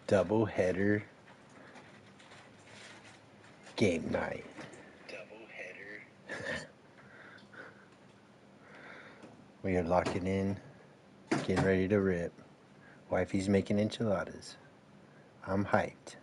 Double header game night. We are locking in, getting ready to rip. Wifey's making enchiladas. I'm hyped.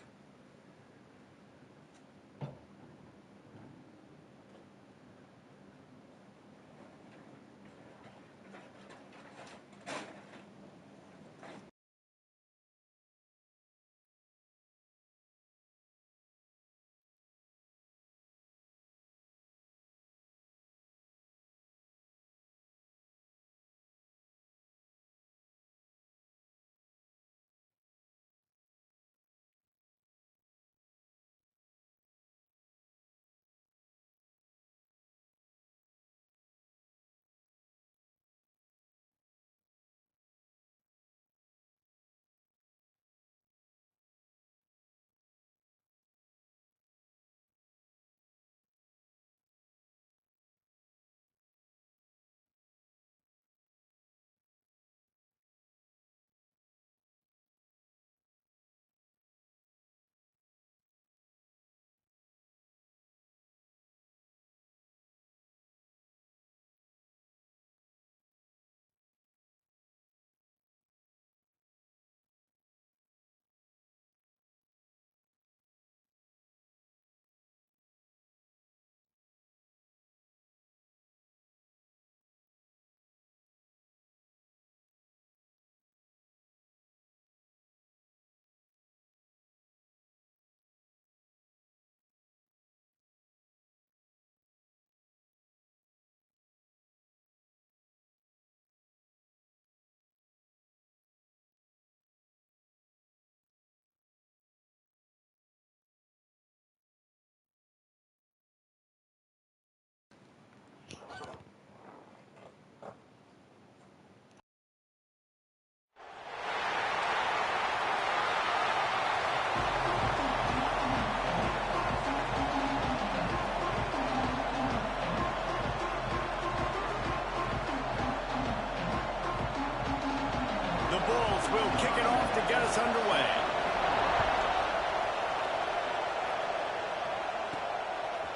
Will kick it off to get us underway.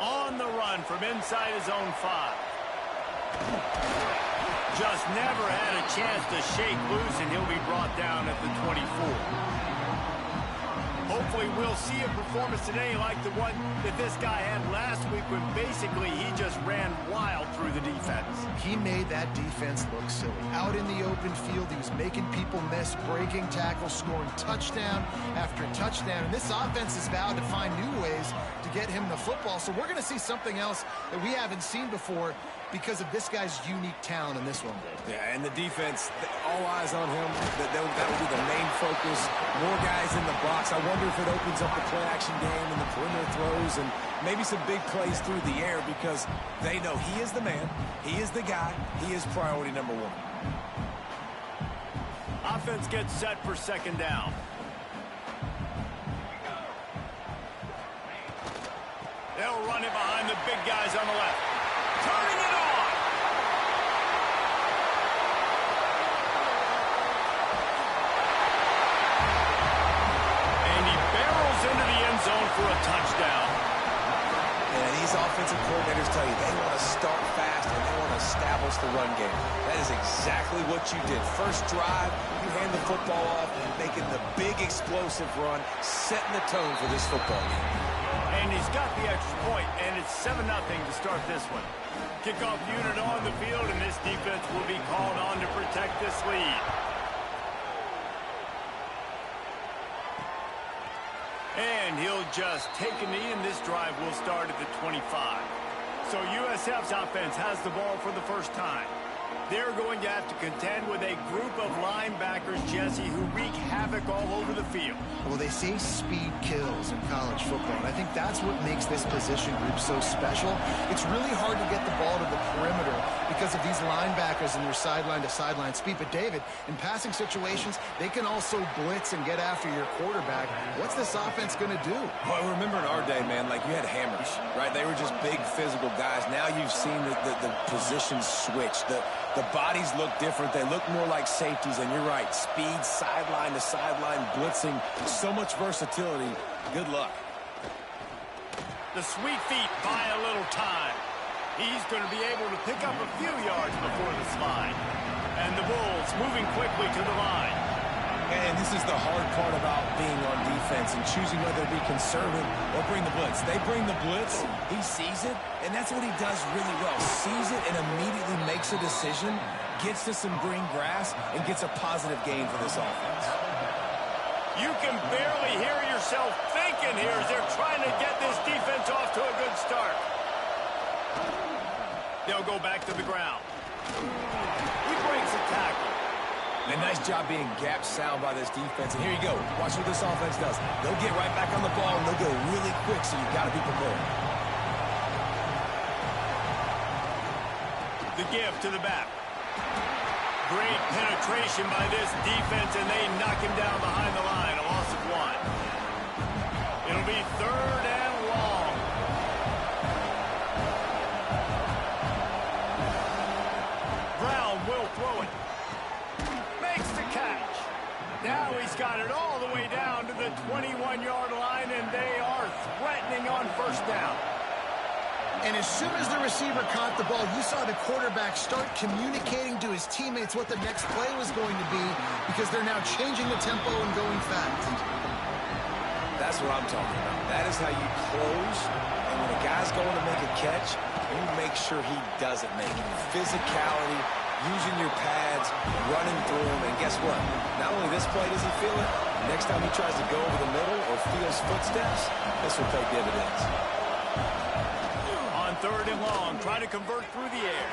On the run from inside his own 5. Just never had a chance to shake loose, and he'll be brought down at the 24. Hopefully we'll see a performance today like the one that this guy had last week when basically he just ran wild through the defense. He made that defense look silly. Out in the open field, he was making people miss, breaking tackles, scoring touchdown after touchdown. And this offense has vowed to find new ways to get him the football. So we're going to see something else that we haven't seen before because of this guy's unique talent in this one, Dave. Yeah, and the defense, all eyes on him. That will be the main focus. More guys in the box. I wonder if it opens up the play-action game and the perimeter throws and maybe some big plays through the air because they know he is the man, he is the guy, he is priority number 1. Offense gets set for second down. They'll run it behind the big guys on the left. Turning it on. And he barrels into the end zone for a touchdown. And these offensive coordinators tell you they want to start fast and they want to establish the run game. That is exactly what you did. First drive, you hand the football off, making the big explosive run, setting the tone for this football game. And he's got the extra point, and it's 7-0 to start this one. Kickoff unit on the field, and this defense will be called on to protect this lead. And he'll just take a knee, and this drive will start at the 25. So USF's offense has the ball for the first time. They're going to have to contend with a group of linebackers, Jesse, who wreak havoc all over the field. Well, they say speed kills in college football, and I think that's what makes this position group so special. It's really hard to get the ball to the perimeter because of these linebackers and their sideline-to-sideline speed. But, David, in passing situations, they can also blitz and get after your quarterback. What's this offense going to do? Well, remember in our day, man, like you had hammers, right? They were just big physical guys. Now you've seen the position switch. The The bodies look different. They look more like safeties, and you're right. Speed, sideline to sideline, blitzing, so much versatility. Good luck. The sweet feet buy a little time. He's going to be able to pick up a few yards before the slide. And the Bulls moving quickly to the line. And this is the hard part about being on defense and choosing whether to be conservative or bring the blitz. They bring the blitz, he sees it, and that's what he does really well. Sees it and immediately makes a decision, gets to some green grass, and gets a positive gain for this offense. You can barely hear yourself thinking here as they're trying to get this defense off to a good start. They'll go back to the ground. He breaks a tackle. And nice job being gap sound by this defense. And here you go. Watch what this offense does. They'll get right back on the ball, and they'll go really quick, so you've got to be prepared. The give to the back. Great penetration by this defense, and they knock him down behind the line. A loss of 1. It'll be 3rd and long. Brown will throw it. Makes the catch. Now he's got it all the way down to the 21-yard line, and they are threatening on 1st down. And as soon as the receiver caught the ball, you saw the quarterback start communicating to his teammates what the next play was going to be, because they're now changing the tempo and going fast. That's what I'm talking about. That is how you close. And when a guy's going to make a catch, you make sure he doesn't make it. Physicality, using your pads, running through them. And guess what? Not only this play does he feel it, next time he tries to go over the middle or feels footsteps, this will pay dividends. 3rd and long, try to convert through the air.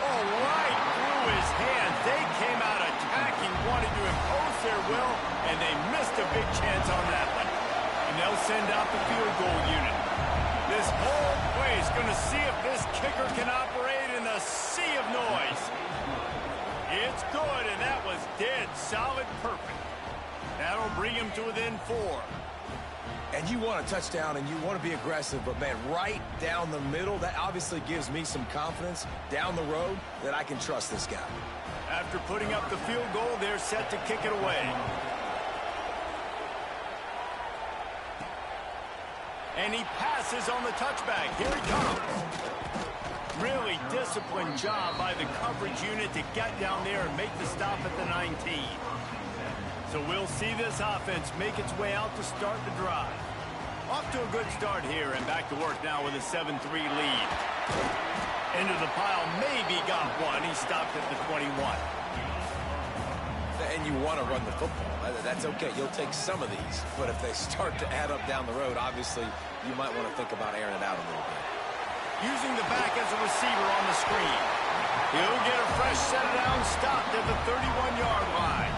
Oh, right through his hands. They came out attacking, wanted to impose their will, and they missed a big chance on that one. And they'll send out the field goal unit. This whole play is going to see if this kicker can operate in a sea of noise. It's good, and that was dead solid perfect. That'll bring him to within 4. And you want a touchdown, and you want to be aggressive, but, man, right down the middle, that obviously gives me some confidence down the road that I can trust this guy. After putting up the field goal, they're set to kick it away. And he passes on the touchback. Here he comes. Really disciplined job by the coverage unit to get down there and make the stop at the 19. So we'll see this offense make its way out to start the drive. Off to a good start here, and back to work now with a 7-3 lead. Into the pile, maybe got one. He stopped at the 21. And you want to run the football. That's okay. You'll take some of these. But if they start to add up down the road, obviously you might want to think about airing it out a little bit. Using the back as a receiver on the screen. He'll get a fresh set down, stopped at the 31-yard line.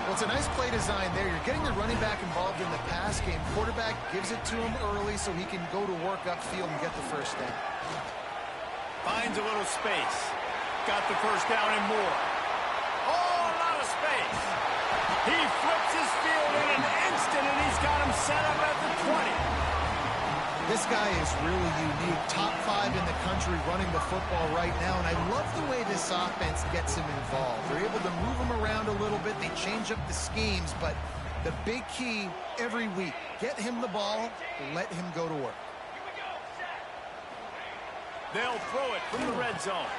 Well, it's a nice play design there. You're getting the running back involved in the pass game. Quarterback gives it to him early so he can go to work upfield and get the 1st down. Finds a little space. Got the 1st down and more. Oh, a lot of space. He flips his field in an instant, and he's got him set up at the 20. This guy is really unique. Top 5 in the country running the football right now, and I love the way this offense gets him involved. They're able to move him around a little bit. They change up the schemes, but the big key every week, get him the ball, let him go to work. They'll throw it from the red zone.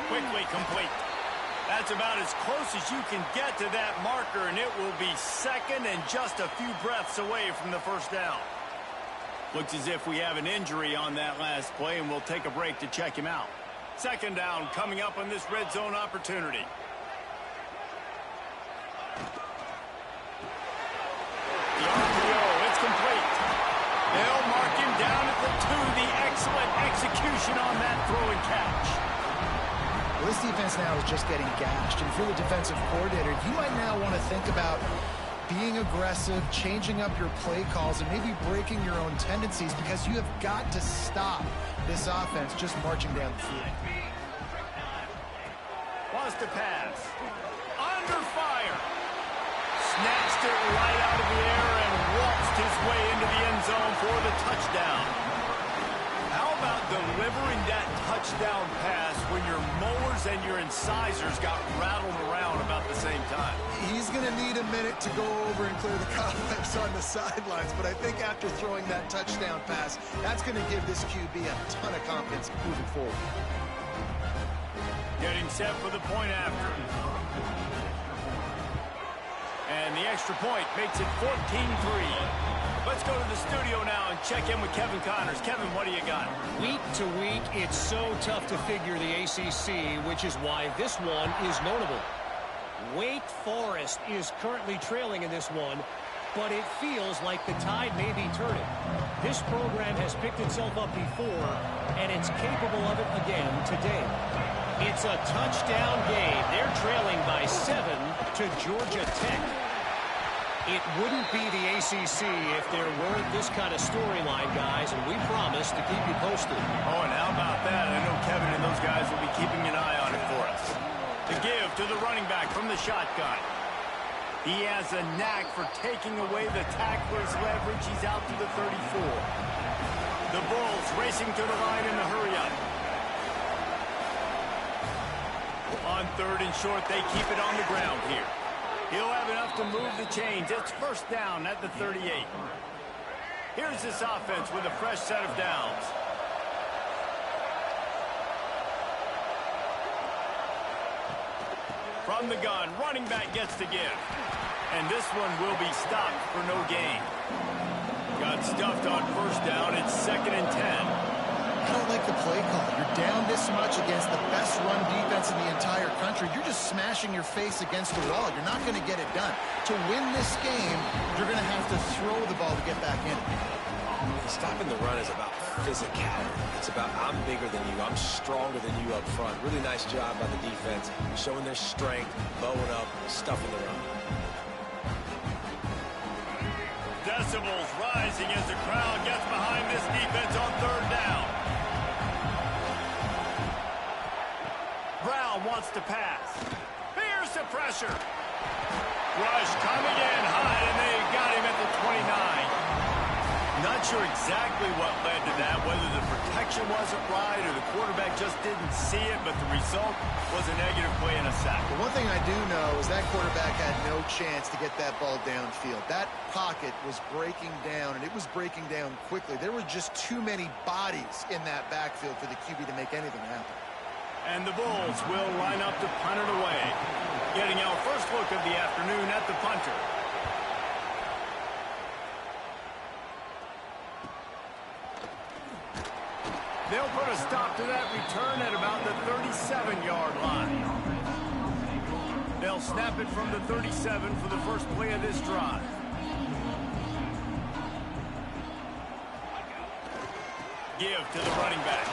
Quickly complete. That's about as close as you can get to that marker, and it will be 2nd and just a few breaths away from the 1st down. Looks as if we have an injury on that last play, and we'll take a break to check him out. 2nd down coming up on this red zone opportunity. The RPO, it's complete. They'll mark him down at the 2. The excellent execution on that throw and catch. Well, this defense now is just getting gashed. And if you're the defensive coordinator, you might now want to think about being aggressive, changing up your play calls, and maybe breaking your own tendencies, because you have got to stop this offense just marching down the field. Wants to pass. Under fire. Snatched it right out of the air and waltzed his way into the end zone for the touchdown. How about delivering that touchdown pass when your mowers and your incisors got rattled around about the same time? He's going to need a minute to go over and clear the cobwebs on the sidelines, but I think after throwing that touchdown pass, that's going to give this QB a ton of confidence moving forward. Getting set for the point after. And the extra point makes it 14-3. Let's go to the studio now and check in with Kevin Connors. Kevin, what do you got? Week to week, it's so tough to figure the ACC, which is why this one is notable. Wake Forest is currently trailing in this one, but it feels like the tide may be turning. This program has picked itself up before, and it's capable of it again today. It's a touchdown game. They're trailing by 7 to Georgia Tech. It wouldn't be the ACC if there weren't this kind of storyline, guys, and we promise to keep you posted. Oh, and how about that? I know Kevin and those guys will be keeping an eye on it for us. The give to the running back from the shotgun. He has a knack for taking away the tackler's leverage. He's out to the 34. The Bulls racing to the line in the hurry-up. On 3rd and short, they keep it on the ground here. He'll have enough to move the chains. It's first down at the 38. Here's this offense with a fresh set of downs. From the gun, running back gets the give. And this one will be stopped for no gain. Got stuffed on first down. It's 2nd and 10. I don't like the play call. You're down this much against the best run defense in the entire country. You're just smashing your face against the wall. You're not going to get it done. To win this game, you're going to have to throw the ball to get back in. Stopping the run is about physicality. It's about I'm bigger than you. I'm stronger than you up front. Really nice job by the defense, showing their strength, bowing up, stuffing the run. Decibels rising as the crowd gets behind this defense on 3rd down. Brown wants to pass. Here's the pressure. Rush coming in high, and they got him at the 29. Not sure exactly what led to that, whether the protection wasn't right or the quarterback just didn't see it, but the result was a negative play and a sack. The one thing I do know is that quarterback had no chance to get that ball downfield. That pocket was breaking down, and it was breaking down quickly. There were just too many bodies in that backfield for the QB to make anything happen. And the Bulls will line up to punt it away. Getting our first look of the afternoon at the punter. They'll put a stop to that return at about the 37-yard line. They'll snap it from the 37 for the first play of this drive. Give to the running back.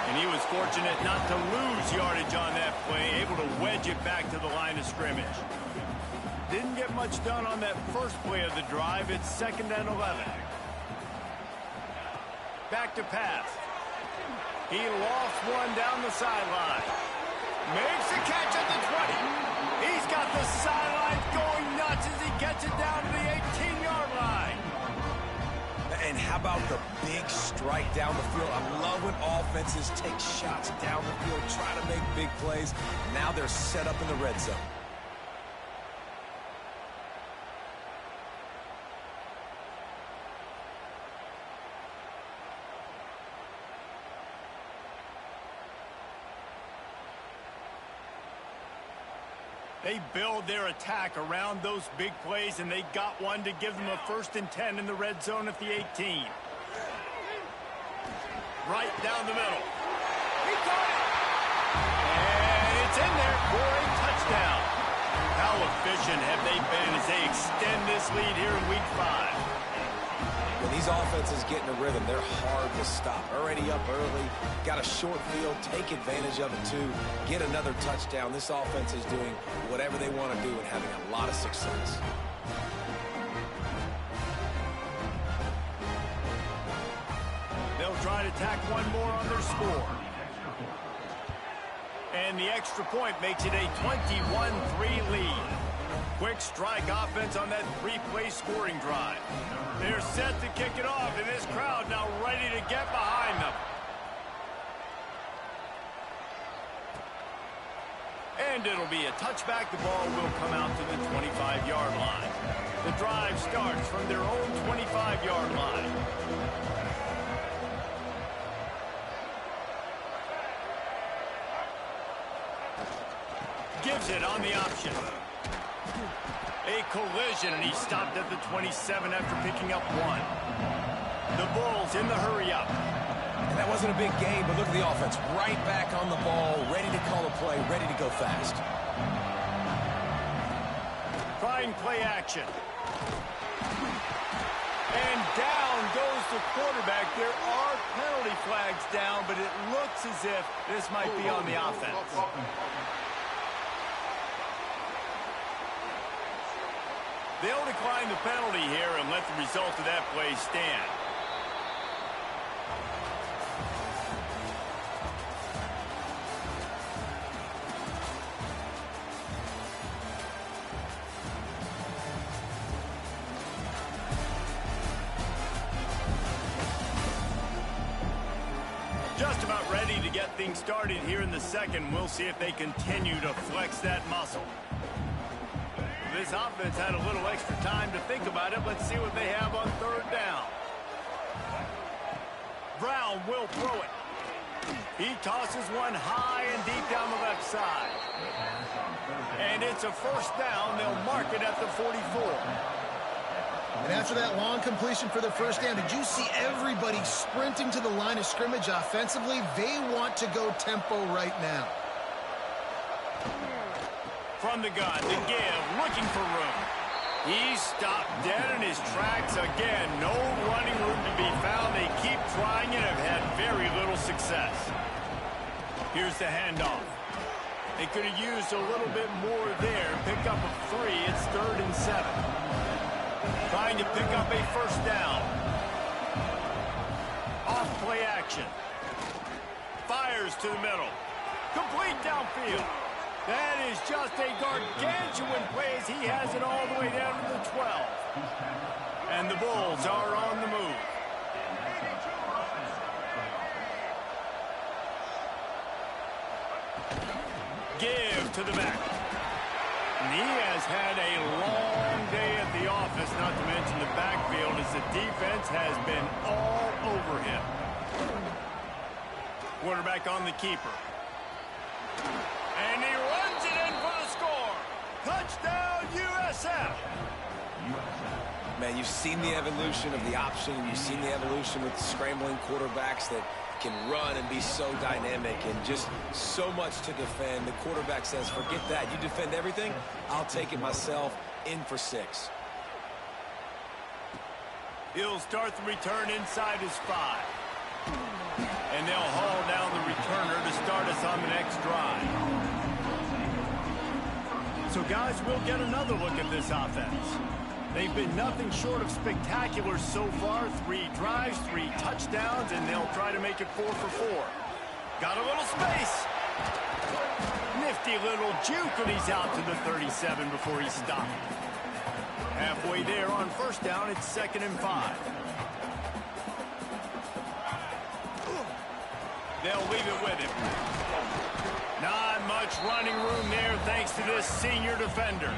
And he was fortunate not to lose yardage on that play, able to wedge it back to the line of scrimmage. Didn't get much done on that first play of the drive. It's 2nd and 11. Back to pass. He lofts one down the sideline. Makes the catch at the 20. He's got the sideline going nuts as he gets it down to the 18-yard line. And how about the big strike down the field? I love when offenses take shots down the field, try to make big plays. Now they're set up in the red zone. They build their attack around those big plays, and they got one to give them a 1st and 10 in the red zone at the 18. Right down the middle. He caught it! And it's in there for a touchdown. How efficient have they been as they extend this lead here in Week 5? When these offenses get in a rhythm, they're hard to stop. Already up early, got a short field, take advantage of it too, get another touchdown. This offense is doing whatever they want to do and having a lot of success. They'll try to tack one more on their score. And the extra point makes it a 21-3 lead. Quick strike offense on that 3-play scoring drive. They're set to kick it off, and this crowd now ready to get behind them. And it'll be a touchback. The ball will come out to the 25-yard line. The drive starts from their own 25-yard line. Gives it on the option. A collision, and he stopped at the 27 after picking up 1. The Bulls in the hurry-up. And that wasn't a big gain, but look at the offense. Right back on the ball, ready to call a play, ready to go fast. Trying play action. And down goes the quarterback. There are penalty flags down, but it looks as if this might be on the offense. They'll decline the penalty here and let the result of that play stand. Just about ready to get things started here in the second. We'll see if they continue to flex that muscle. This offense had a little extra time to think about it. Let's see what they have on third down. Brown will throw it. He tosses one high and deep down the left side. And it's a first down. They'll mark it at the 44. And after that long completion for the first down, did you see everybody sprinting to the line of scrimmage offensively? They want to go tempo right now. From the gun, the give, looking for room. He's stopped dead in his tracks again. No running room to be found. They keep trying and have had very little success. Here's the handoff. They could have used a little bit more there. Pick up a 3. It's 3rd and 7. Trying to pick up a first down. Off play action. Fires to the middle. Complete downfield. That is just a gargantuan play as he has it all the way down to the 12. And the Bulls are on the move. Give to the back. And he has had a long day at the office, not to mention the backfield, as the defense has been all over him. Quarterback on the keeper. And he runs it in for the score. Touchdown, USF. Man, you've seen the evolution of the option. You've seen the evolution with scrambling quarterbacks that can run and be so dynamic and just so much to defend. The quarterback says, forget that. You defend everything, I'll take it myself. In for 6. He'll start the return inside his 5. And they'll haul down the returner to start us on the next drive. So, guys, we'll get another look at this offense. They've been nothing short of spectacular so far. 3 drives, 3 touchdowns, and they'll try to make it 4 for 4. Got a little space. Nifty little juke, and he's out to the 37 before he stopped. Halfway there on first down, it's 2nd and 5. They'll leave it with him. Not much running room there thanks to this senior defender.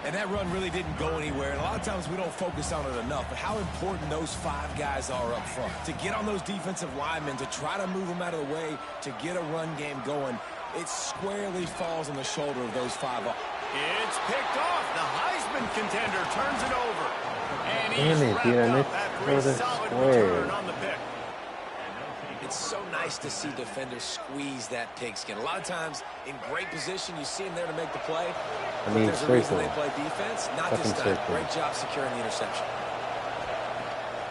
And that run really didn't go anywhere. And a lot of times we don't focus on it enough, but how important those 5 guys are up front. To get on those defensive linemen, to try to move them out of the way, to get a run game going, it squarely falls on the shoulder of those 5. It's picked off. The Heisman contender turns it over. And he's wrapped up after a solid return on the pick. It's so nice to see defenders squeeze that pigskin. A lot of times, in great position, you see them there to make the play. But there's a reason they play defense, not just that. Great job securing the interception.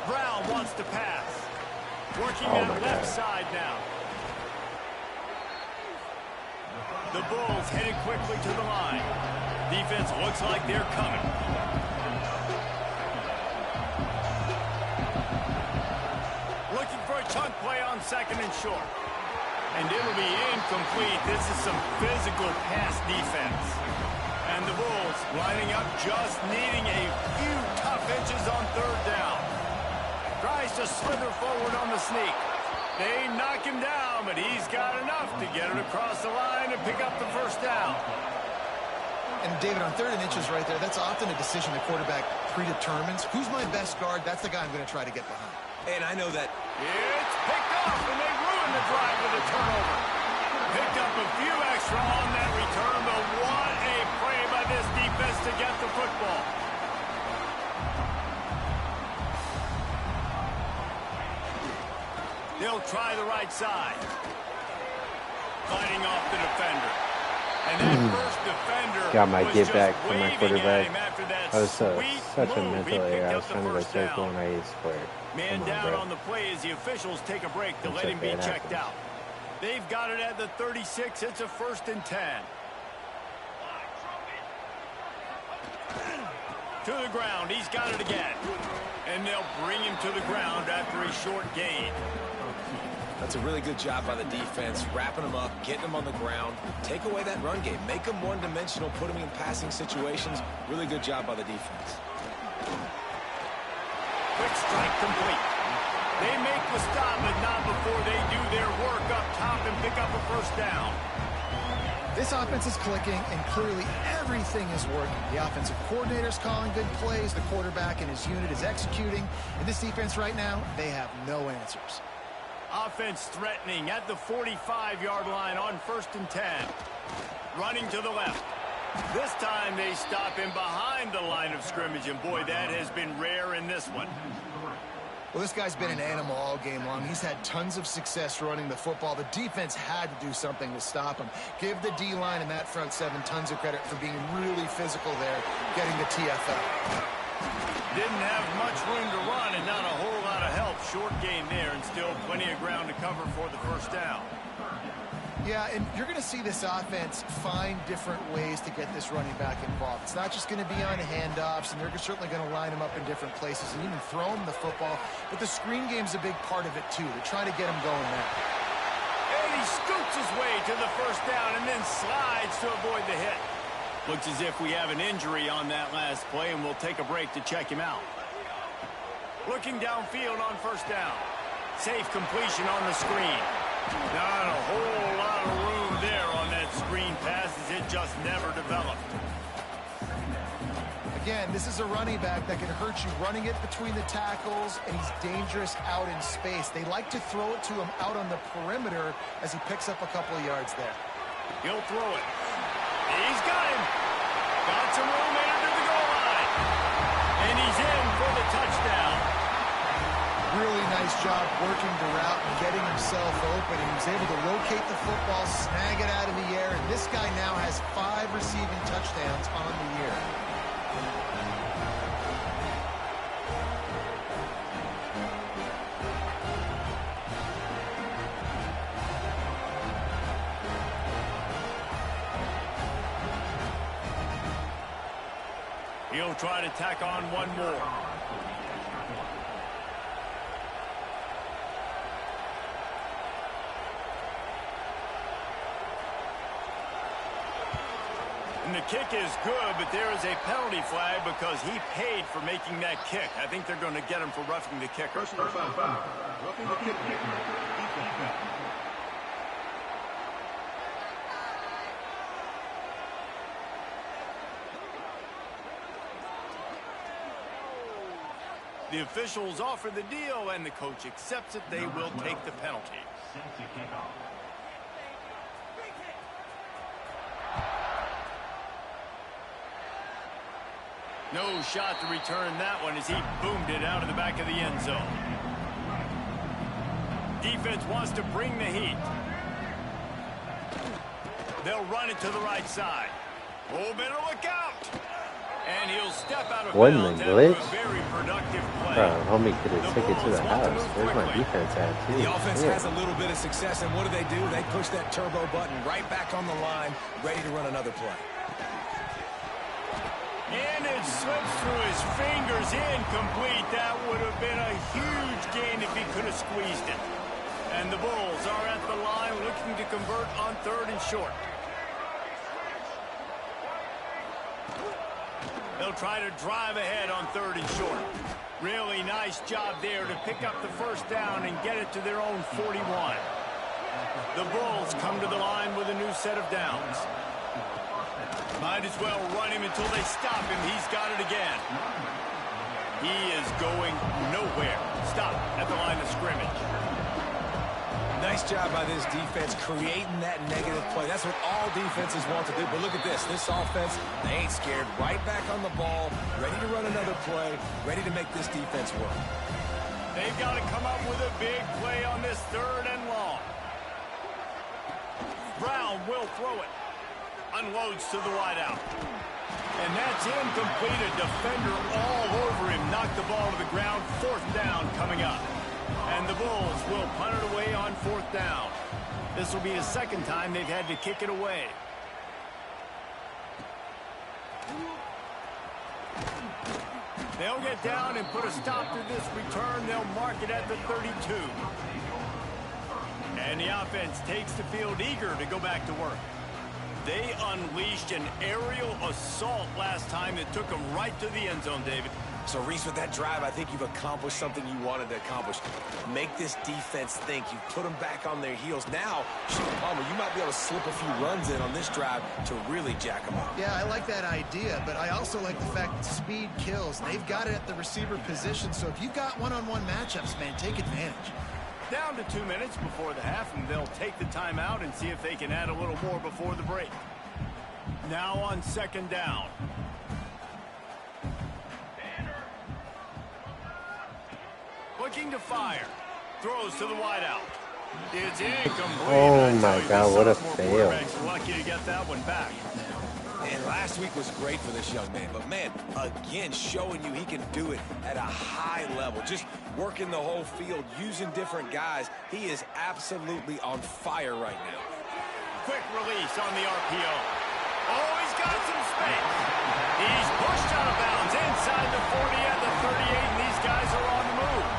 Brown wants to pass. Working that left side now. The Bulls headed quickly to the line. Defense looks like they're coming. Looking for a chunk play on 2nd and short. And it'll be incomplete. This is some physical pass defense. And the Bulls lining up, just needing a few tough inches on 3rd down. Tries to slither forward on the sneak. They knock him down, but he's got enough to get it across the line and pick up the first down. And David, on 3rd and inches right there, that's often a decision the quarterback predetermines. Who's my best guard? That's the guy I'm going to try to get behind. And I know that. It's picked off, and they ruin the drive with a turnover. Picked up a few extra on that return, but what a play by this defense to get the football. They'll try the right side. Fighting off the defender. And that first defender got my was get just back from my waving quarterback. at him after that That was sweet such a move. He mental error. picked I up was the trying to go first circle down. and I hit square. Man Come on, down bro. on the play as the officials take a break to Looks let like him be that checked happens. out. They've got it at the 36. It's a 1st and 10. To the ground. He's got it again. And they'll bring him to the ground after a short gain. That's a really good job by the defense, wrapping them up, getting them on the ground. Take away that run game. Make them one-dimensional, put them in passing situations. Really good job by the defense. Quick strike complete. They make the stop, but not before they do their work up top and pick up a first down. This offense is clicking, and clearly everything is working. The offensive coordinator's calling good plays. The quarterback and his unit is executing. And this defense right now, they have no answers. Offense threatening at the 45-yard line on 1st and 10. Running to the left. This time they stop him behind the line of scrimmage, and boy, that has been rare in this one. Well, this guy's been an animal all game long. He's had tons of success running the football. The defense had to do something to stop him. Give the D-line and that front seven tons of credit for being really physical there, getting the TFL. Didn't have much room to run and not a whole lot of help. Short gain there and still plenty of ground to cover for the first down. Yeah, and you're going to see this offense find different ways to get this running back involved. It's not just going to be on handoffs, and they're certainly going to line him up in different places and even throw him the football. But the screen game's a big part of it, too. They're trying to get him going now. And he scoots his way to the first down and then slides to avoid the hit. Looks as if we have an injury on that last play, and we'll take a break to check him out. Looking downfield on first down. Safe completion on the screen. Not a whole lot of room there on that screen pass as it just never developed. Again, this is a running back that can hurt you running it between the tackles, and he's dangerous out in space. They like to throw it to him out on the perimeter as he picks up a couple of yards there. He'll throw it. He's got him. Got some room into the goal line. And he's in for the touchdown. Really nice job working the route and getting himself open. And he was able to locate the football, snag it out of the air. And this guy now has 5 receiving touchdowns on the year. He'll try to tack on one more. And the kick is good, but there is a penalty flag because he paid for making that kick. I think they're going to get him for roughing the kicker. Roughing the kicker. The officials offer the deal, and the coach accepts it. They will take the penalty. No shot to return that one as he boomed it out of the back of the end zone. Defense wants to bring the heat. They'll run it to the right side. Oh, better look out. And he'll step out of bounds after a very productive play. Homie could have took it to the house. Where's my defense at, too? The offense has a little bit of success, and what do? They push that turbo button right back on the line, ready to run another play. And it slips through his fingers, incomplete. That would have been a huge gain if he could have squeezed it. And the Bulls are at the line looking to convert on 3rd and short. They'll try to drive ahead on 3rd and short. Really nice job there to pick up the first down and get it to their own 41. The Bulls come to the line with a new set of downs. Might as well run him until they stop him. He's got it again. He is going nowhere. Stop at the line of scrimmage. Nice job by this defense creating that negative play. That's what all defenses want to do. But look at this. This offense, they ain't scared. Right back on the ball, ready to run another play, ready to make this defense work. They've got to come up with a big play on this 3rd and long. Brown will throw it. Unloads to the wideout. And that's incomplete. A defender all over him. Knocked the ball to the ground. 4th down coming up. And the Bulls will punt it away on 4th down. This will be the 2nd time they've had to kick it away. They'll get down and put a stop to this return. They'll mark it at the 32. And the offense takes the field eager to go back to work. They unleashed an aerial assault last time that took them right to the end zone, David. So, Reese, with that drive, I think you've accomplished something you wanted to accomplish. Make this defense think. You've put them back on their heels. Now, Palmer, you might be able to slip a few runs in on this drive to really jack them up. Yeah, I like that idea, but I also like the fact that speed kills. They've got it at the receiver position, so if you've got one-on-one matchups, man, take advantage. Down to 2 minutes before the half, and they'll take the timeout and see if they can add a little more before the break. Now on 2nd down. Looking to fire. Throws to the wideout. It's incomplete. Oh my God, what a fail. Lucky to get that one back. And last week was great for this young man. But, man, again, showing you he can do it at a high level. Just working the whole field, using different guys. He is absolutely on fire right now. Quick release on the RPO. Oh, he's got some space. He's pushed out of bounds inside the 40 at the 38, and these guys are on the move.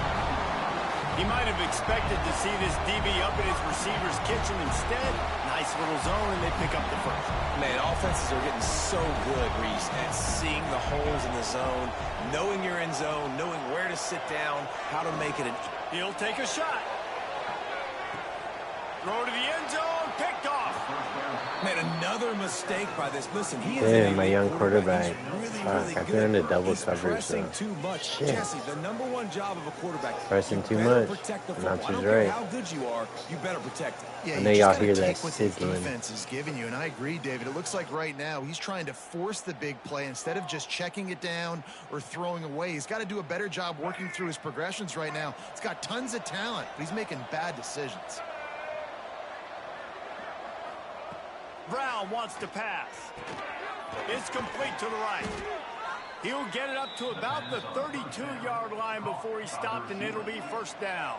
He might have expected to see this DB up in his receiver's kitchen. Instead, nice little zone, and they pick up the first. Man, offenses are getting so good, Reese, at seeing the holes in the zone, knowing you're in zone, knowing where to sit down, how to make it an... He'll take a shot. Throw to the end zone, picked off. Man, another mistake by this. Listen, he is Damn, my young quarterback. Fuck, I feel into double coverage, pressing though. too much. Shit. Jesse, the #1 job of a quarterback. Pressing too better much. Protect the Not football. I too don't care right. how good you are, you better protect it. Yeah, I know you y'all just gotta hear that take what the sizzling. defense is giving you, and I agree, David. It looks like right now he's trying to force the big play instead of just checking it down or throwing away. He's got to do a better job working through his progressions right now. He's got tons of talent, but he's making bad decisions. Brown wants to pass. It's complete to the right. He'll get it up to about the 32-yard line before he stopped, and it'll be 1st down.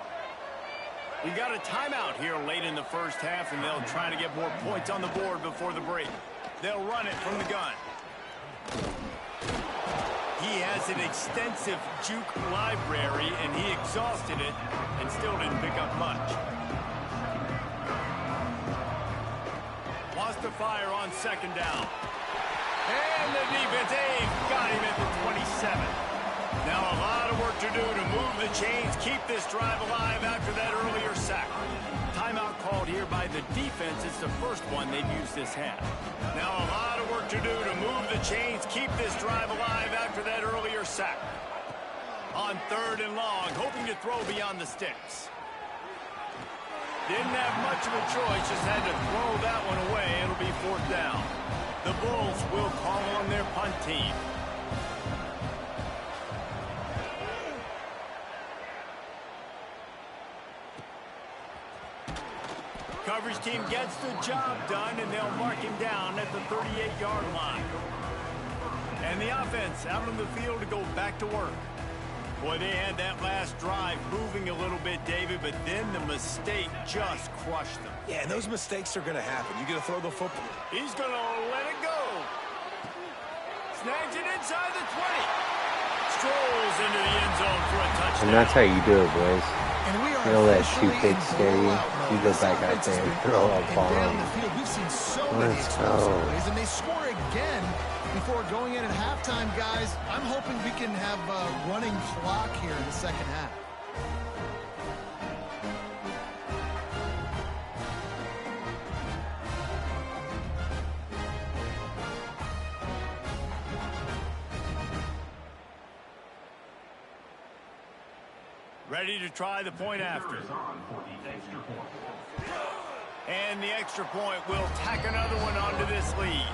We got a timeout here late in the first half, and they'll try to get more points on the board before the break. They'll run it from the gun. He has an extensive juke library, and he exhausted it and still didn't pick up much. Wants to fire on 2nd down. And the defense, they've got him at the 27. Now a lot of work to do to move the chains, keep this drive alive after that earlier sack. Timeout called here by the defense. It's the first one they've used this half. Now a lot of work to do to move the chains, keep this drive alive after that earlier sack. On 3rd and long, hoping to throw beyond the sticks. Didn't have much of a choice, just had to throw that one away. It'll be 4th down. The Bulls will call on their punt team. Coverage team gets the job done, and they'll mark him down at the 38-yard line. And the offense out on the field to go back to work. Boy, they had that last drive moving a little bit, David, but then the mistake just crushed them. Yeah, and those mistakes are going to happen. You're going to throw the football. He's going to let it go. Snags it inside the 20. Strolls into the end zone for a touchdown. And that's how you do it, boys. And we are You don't let officially 2 picks scare you. You go back out there and throw a and down bomb. the field. We've seen so many Let's explosive go. plays, and they score again before going in at halftime, guys, I'm hoping we can have a running clock here in the second half. Ready to try the point after. And the extra point will tack another one onto this lead.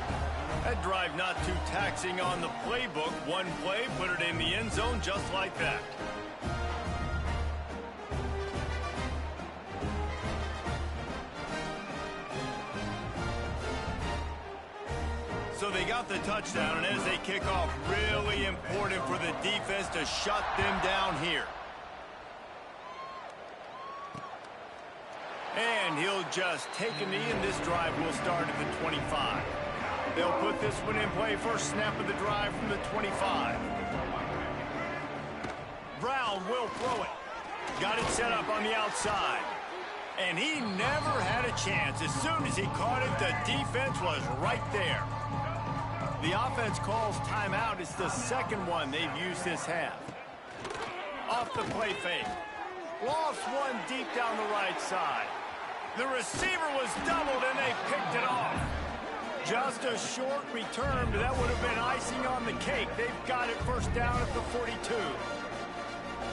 That drive not too taxing on the playbook. One play, put it in the end zone just like that. So they got the touchdown, and as they kick off, really important for the defense to shut them down here. And he'll just take a knee, and this drive will start at the 25. They'll put this one in play. First snap of the drive from the 25. Brown will throw it. Got it set up on the outside. And he never had a chance. As soon as he caught it, the defense was right there. The offense calls timeout. It's the second one they've used this half. Off the play fake. Lost one deep down the right side. The receiver was doubled, and they picked it off. Just a short return, but that would have been icing on the cake. They've got it first down at the 42.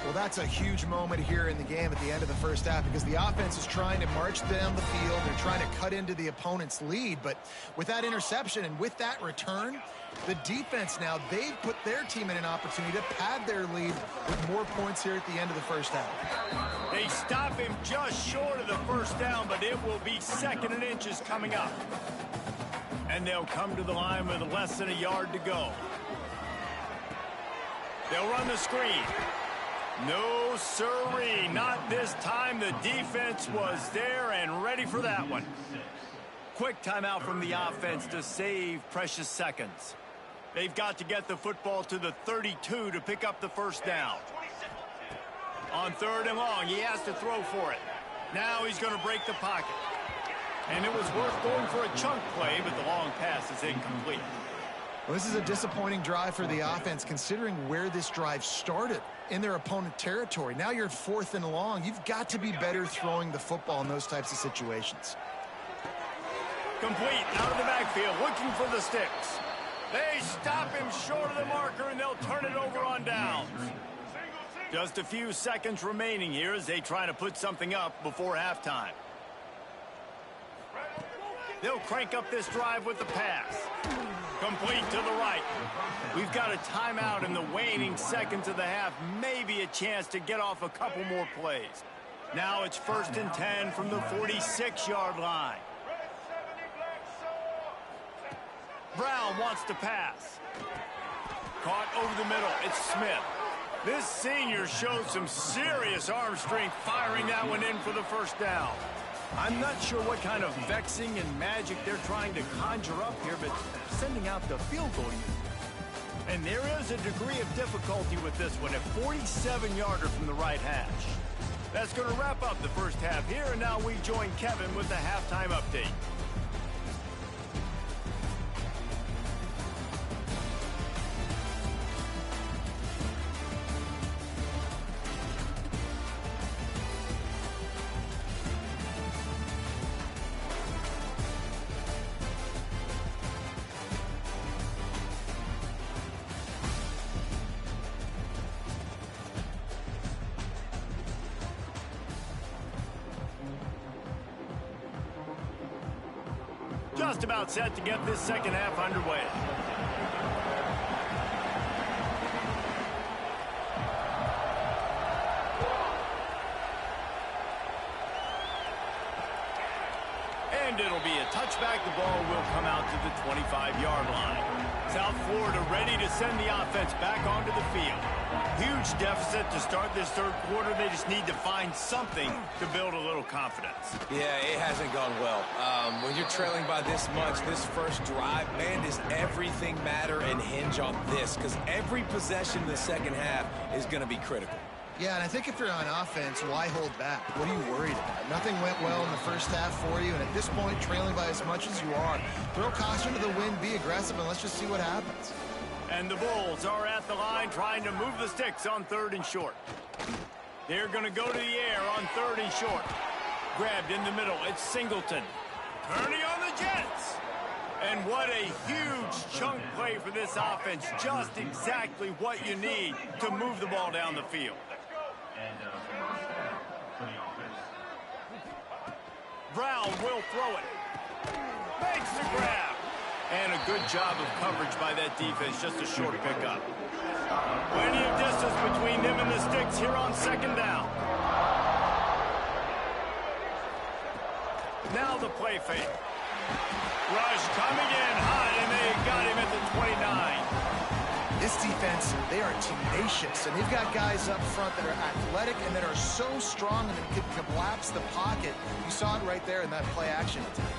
Well, that's a huge moment here in the game at the end of the first half because the offense is trying to march down the field. They're trying to cut into the opponent's lead. But with that interception and with that return, the defense now, they've put their team in an opportunity to pad their lead with more points here at the end of the first half. They stop him just short of the first down, but it will be 2nd and inches coming up. And they'll come to the line with less than a yard to go. They'll run the screen. No, sirree, not this time. The defense was there and ready for that one. Quick timeout from the offense to save precious seconds. They've got to get the football to the 32 to pick up the first down. On 3rd and long, he has to throw for it. Now he's going to break the pocket. And it was worth going for a chunk play, but the long pass is incomplete. Well, this is a disappointing drive for the offense considering where this drive started in their opponent territory. Now you're at 4th and long. You've got to be better throwing the football in those types of situations. Complete out of the backfield, looking for the sticks. They stop him short of the marker, and they'll turn it over on downs. Just a few seconds remaining here as they try to put something up before halftime. They'll crank up this drive with the pass. Complete to the right. We've got a timeout in the waning seconds of the half. Maybe a chance to get off a couple more plays. Now it's 1st and 10 from the 46-yard line. Brown wants to pass. Caught over the middle. It's Smith. This senior shows some serious arm strength firing that one in for the first down. I'm not sure what kind of vexing and magic they're trying to conjure up here, but sending out the field goal unit. And there is a degree of difficulty with this one, a 47-yarder from the right hash. That's going to wrap up the first half here, and now we join Kevin with the halftime update. Just about set to get this second half underway. And it'll be a touchback. The ball will come out to the 25-yard line. South Florida ready to send the offense back onto the field. Huge deficit to start this third quarter. They just need to find something to build a little confidence. Yeah, it hasn't gone well. When you're trailing by this much, this first drive, man, does everything matter and hinge on this? Because every possession in the second half is going to be critical. Yeah, and I think if you're on offense, why hold back? What are you worried about? Nothing went well in the first half for you, and at this point, trailing by as much as you are, throw caution to the wind, be aggressive, and let's just see what happens. And the Bulls are at the line trying to move the sticks on 3rd and short. They're going to go to the air on 3rd and short. Grabbed in the middle, it's Singleton. Turning on the Jets. And what a huge chunk play for this offense. Just exactly what you need to move the ball down the field. Brown will throw it. Makes the grab. And a good job of coverage by that defense. Just a short pickup. Plenty of distance between them and the sticks here on 2nd down. Now the play fake. Rush coming in hot, and they got him at the 29. This defense, they are tenacious, and they've got guys up front that are athletic and that are so strong and that can collapse the pocket. You saw it right there in that play action attack.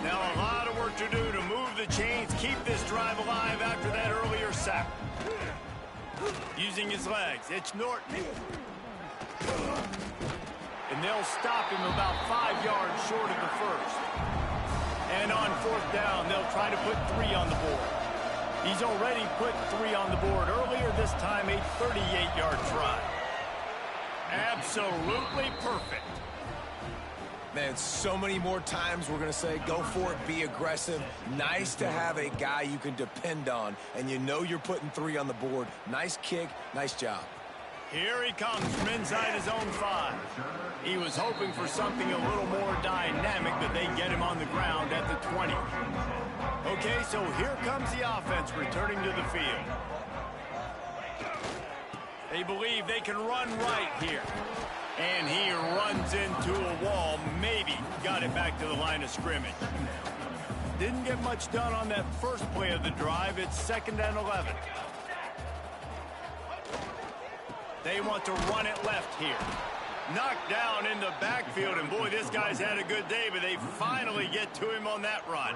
Now a lot of work to do to move the chains, keep this drive alive after that earlier sack. Using his legs, it's Norton. And they'll stop him about 5 yards short of the first. And on 4th down, they'll try to put 3 on the board. He's already put 3 on the board earlier this time, a 38-yard try. Absolutely perfect. Man, so many more times we're going to say, go for it, be aggressive. Nice to have a guy you can depend on, and you know you're putting 3 on the board. Nice kick, nice job. Here he comes from inside his own 5. He was hoping for something a little more dynamic, but they get him on the ground at the 20. Okay, so here comes the offense returning to the field. They believe they can run right here. And he runs into a wall, maybe got it back to the line of scrimmage. Didn't get much done on that first play of the drive. It's 2nd and 11. They want to run it left here. Knocked down in the backfield, and boy, this guy's had a good day, but they finally get to him on that run.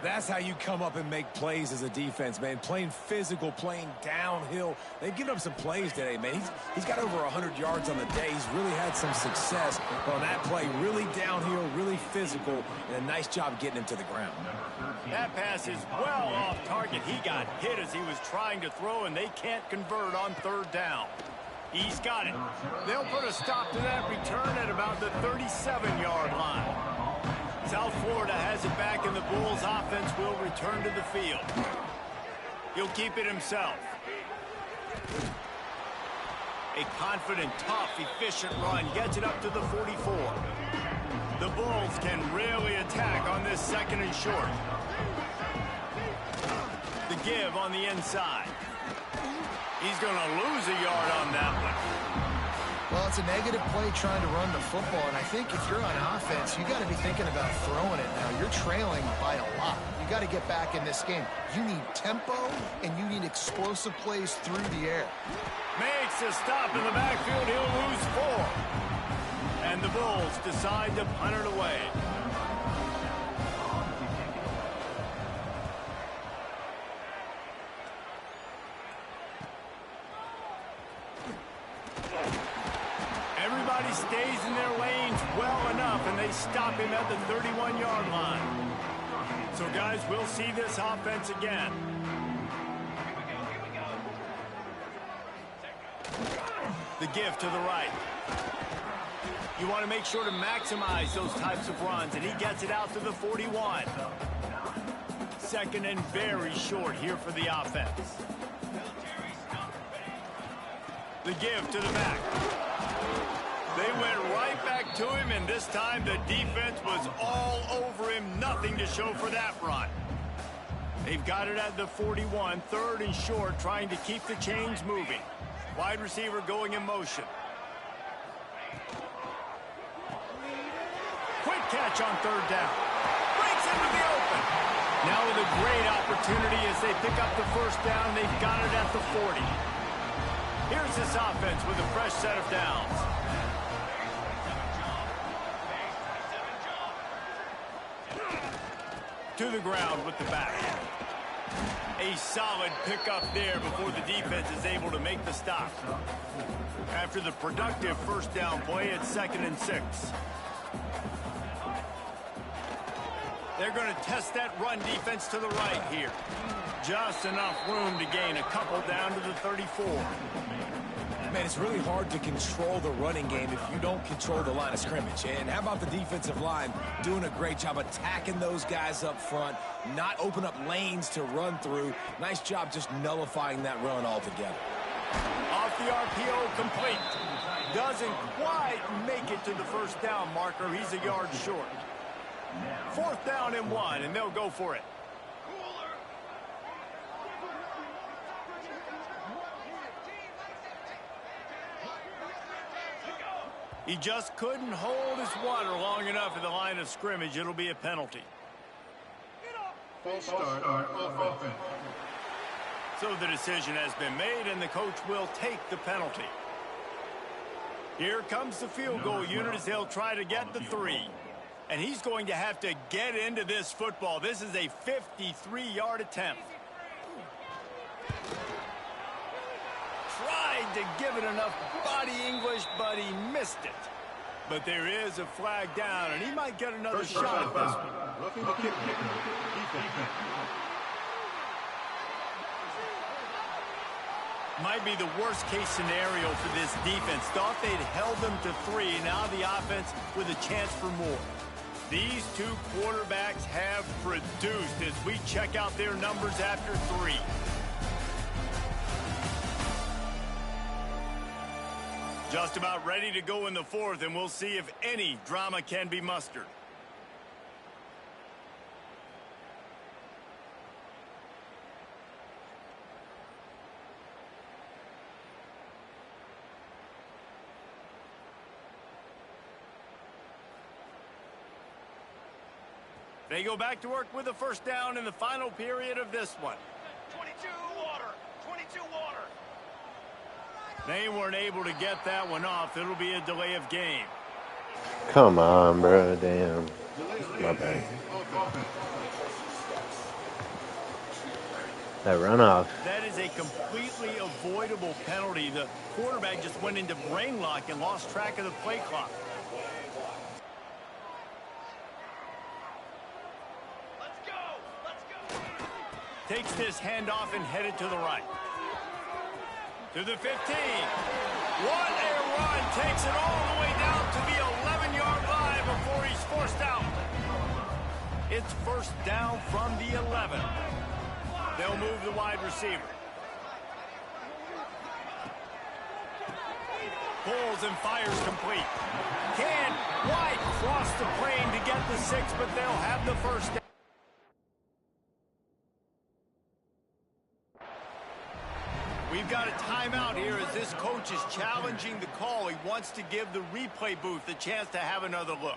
That's how you come up and make plays as a defense, man. Playing physical, playing downhill. They've given up some plays today, man. He's got over 100 yards on the day. He's really had some success on that play. Really downhill, really physical, and a nice job getting him to the ground. That pass is well off target. He got hit as he was trying to throw, and they can't convert on 3rd down. He's got it. They'll put a stop to that return at about the 37-yard line. South Florida has it back, and the Bulls offense will return to the field. He'll keep it himself. A confident, tough, efficient run gets it up to the 44. The Bulls can really attack on this 2nd and short. The give on the inside. He's going to lose a yard on that one. Well, it's a negative play trying to run the football, and I think if you're on offense, you got to be thinking about throwing it now. You're trailing by a lot. You got to get back in this game. You need tempo, and you need explosive plays through the air. Makes a stop in the backfield. He'll lose 4. And the Bulls decide to punt it away. Everybody stays in their lanes well enough, and they stop him at the 31-yard line. So, guys, we'll see this offense again. The give to the right. You want to make sure to maximize those types of runs, and he gets it out to the 41. 2nd and very short here for the offense. The give to the back. They went right back to him, and this time the defense was all over him. Nothing to show for that run. They've got it at the 41, 3rd and short, trying to keep the chains moving. Wide receiver going in motion. Quick catch on 3rd down. Breaks into the open. Now with a great opportunity as they pick up the 1st down. They've got it at the 40. Here's this offense with a fresh set of downs. To the ground with the back. A solid pickup there before the defense is able to make the stop. After the productive first down play, it's 2nd and 6. They're going to test that run defense to the right here. Just enough room to gain a couple down to the 34. Man, it's really hard to control the running game if you don't control the line of scrimmage. And how about the defensive line doing a great job attacking those guys up front, not open up lanes to run through. Nice job just nullifying that run altogether. Off the RPO, complete. Doesn't quite make it to the first down marker. He's a yard short. 4th down and 1, and they'll go for it. He just couldn't hold his water long enough at the line of scrimmage. It'll be a penalty. False start on offense. So the decision has been made, and the coach will take the penalty. Here comes the field goal unit as they'll try to get the 3. And he's going to have to get into this football. This is a 53-yard attempt. Tried to give it enough body English, but he missed it. But there is a flag down, and he might get another shot at this one. Roughing the kick. Defense. Might be the worst-case scenario for this defense. Thought they'd held them to 3. Now the offense with a chance for more. These two quarterbacks have produced as we check out their numbers after 3. Just about ready to go in the 4th, and we'll see if any drama can be mustered. They go back to work with a first down in the final period of this one. 22 water. 22 water. They weren't able to get that one off. It'll be a delay of game. Come on, bro. Damn. My bad. That runoff. That is a completely avoidable penalty. The quarterback just went into brain lock and lost track of the play clock. Takes this handoff and headed to the right. To the 15. What a run. Takes it all the way down to the 11-yard line before he's forced out. It's first down from the 11. They'll move the wide receiver. Pulls and fires complete. Can't quite cross the plane to get the 6, but they'll have the first down. We've got a timeout here as this coach is challenging the call. He wants to give the replay booth the chance to have another look.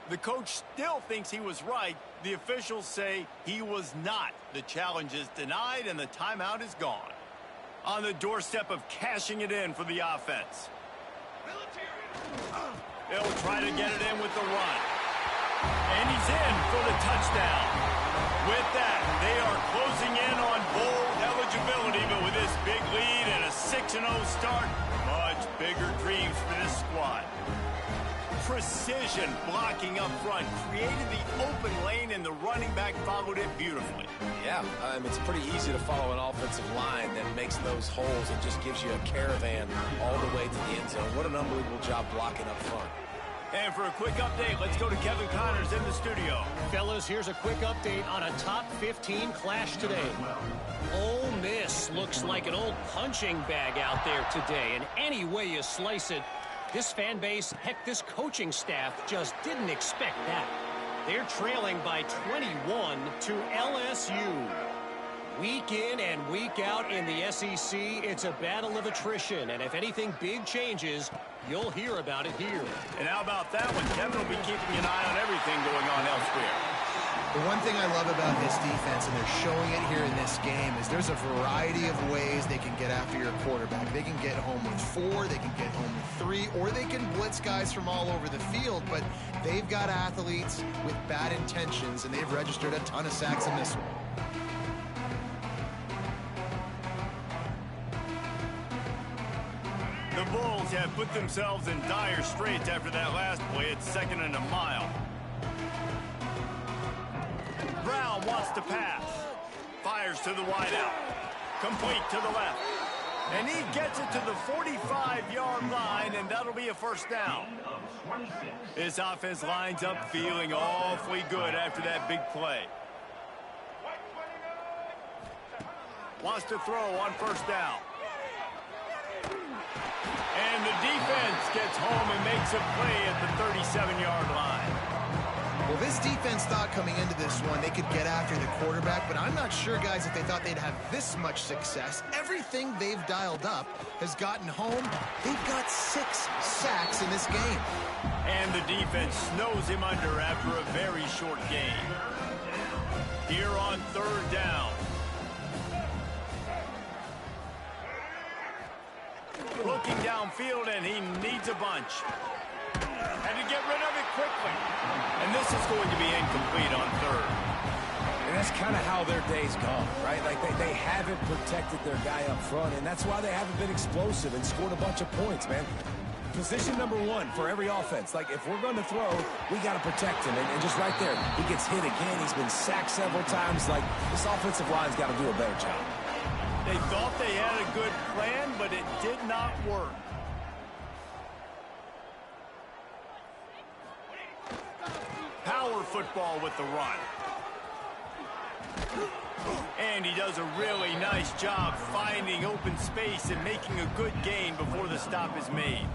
The coach still thinks he was right. The officials say he was not. The challenge is denied and the timeout is gone. On the doorstep of cashing it in for the offense. They'll try to get it in with the run. And he's in for the touchdown. With that, they are closing in on bowl eligibility, but with this big lead and a 6-0 start, much bigger dreams for this squad. Precision blocking up front created the open lane, and the running back followed it beautifully. Yeah, it's pretty easy to follow an offensive line that makes those holes and just gives you a caravan all the way to the end zone. What an unbelievable job blocking up front. And for a quick update, let's go to Kevin Connors in the studio. Fellas, here's a quick update on a top 15 clash today. Ole Miss looks like an old punching bag out there today, and any way you slice it, this fan base, heck, this coaching staff just didn't expect that. They're trailing by 21 to LSU. Week in and week out in the SEC, it's a battle of attrition, and if anything big changes, you'll hear about it here. And how about that one? Kevin will be keeping an eye on everything going on elsewhere. The one thing I love about this defense, and they're showing it here in this game, is there's a variety of ways they can get after your quarterback. They can get home with 4, they can get home with 3, or they can blitz guys from all over the field, but they've got athletes with bad intentions, and they've registered a ton of sacks in this one. The Bulls have put themselves in dire straits after that last play at 2nd and a mile. Brown wants to pass. Fires to the wideout. Complete to the left. And he gets it to the 45-yard line, and that'll be a first down. This offense lines up feeling awfully good after that big play. Wants to throw on first down. And the defense gets home and makes a play at the 37-yard line. Well, this defense thought coming into this one they could get after the quarterback, but I'm not sure, guys, if they thought they'd have this much success. Everything they've dialed up has gotten home. They've got 6 sacks in this game. And the defense snows him under after a very short gain. Here on 3rd down. Looking downfield, and he needs a bunch. And to get rid of it quickly. And this is going to be incomplete on 3rd. And that's kind of how their day's gone, right? Like they haven't protected their guy up front, and that's why they haven't been explosive and scored a bunch of points, man. Position number 1 for every offense. Like, if we're going to throw, we got to protect him. And just right there, he gets hit again. He's been sacked several times. Like, this offensive line's got to do a better job. They thought they had a good plan, but it did not work. Power football with the run. And he does a really nice job finding open space and making a good gain before the stop is made.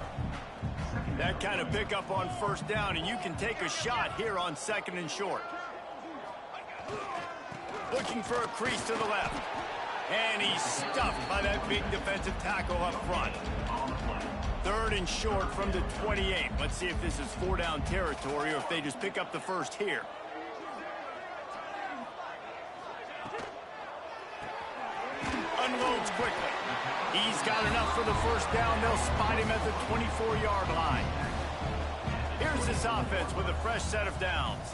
That kind of pickup on first down, and you can take a shot here on 2nd and short. Looking for a crease to the left. And he's stuffed by that big defensive tackle up front. 3rd and short from the 28. Let's see if this is 4-down territory or if they just pick up the first here. Unloads quickly. He's got enough for the first down. They'll spot him at the 24-yard line. Here's this offense with a fresh set of downs.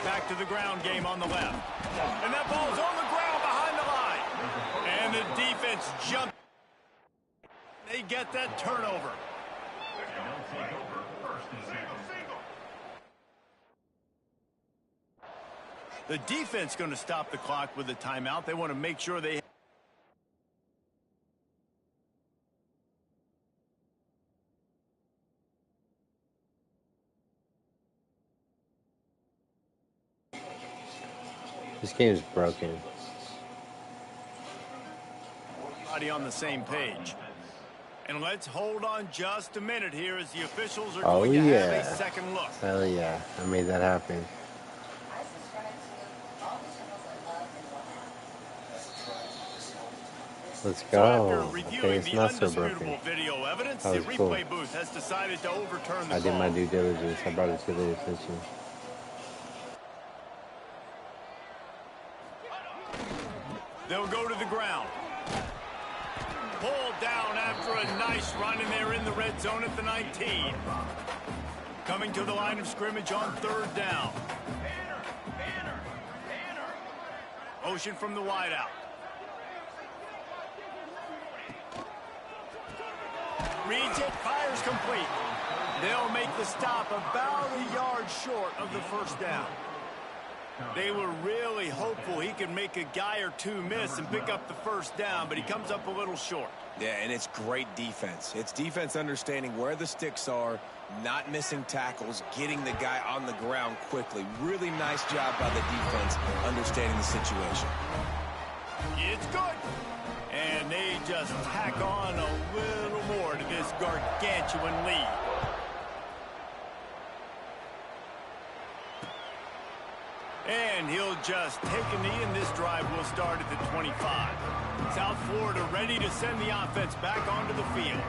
Back to the ground game on the left. And that ball's on the ground behind the line. And the defense jumps. They get that turnover. The defense going to stop the clock with a timeout. They want to make sure they... This game is broken. Everybody on the same page. And let's hold on just a minute here as the officials are going to have a second look. Hell yeah, I made that happen. Let's go. So after Okay, reviewing it's the not so broken. undisputable video evidence, That the was cool. replay booth has decided to overturn the I did my call. due diligence. I brought it to their attention. They'll go to the ground. Pulled down after a nice run, and they're in the red zone at the 19. Coming to the line of scrimmage on 3rd down. Motion from the wideout. Reads it, fires complete. They'll make the stop about a yard short of the first down. They were really hopeful he could make a guy or two miss and pick up the first down, but he comes up a little short. Yeah, and it's great defense. It's defense understanding where the sticks are, not missing tackles, getting the guy on the ground quickly. Really nice job by the defense understanding the situation. It's good. And they just tack on a little more to this gargantuan lead. And he'll just take a knee, and this drive will start at the 25. South Florida ready to send the offense back onto the field.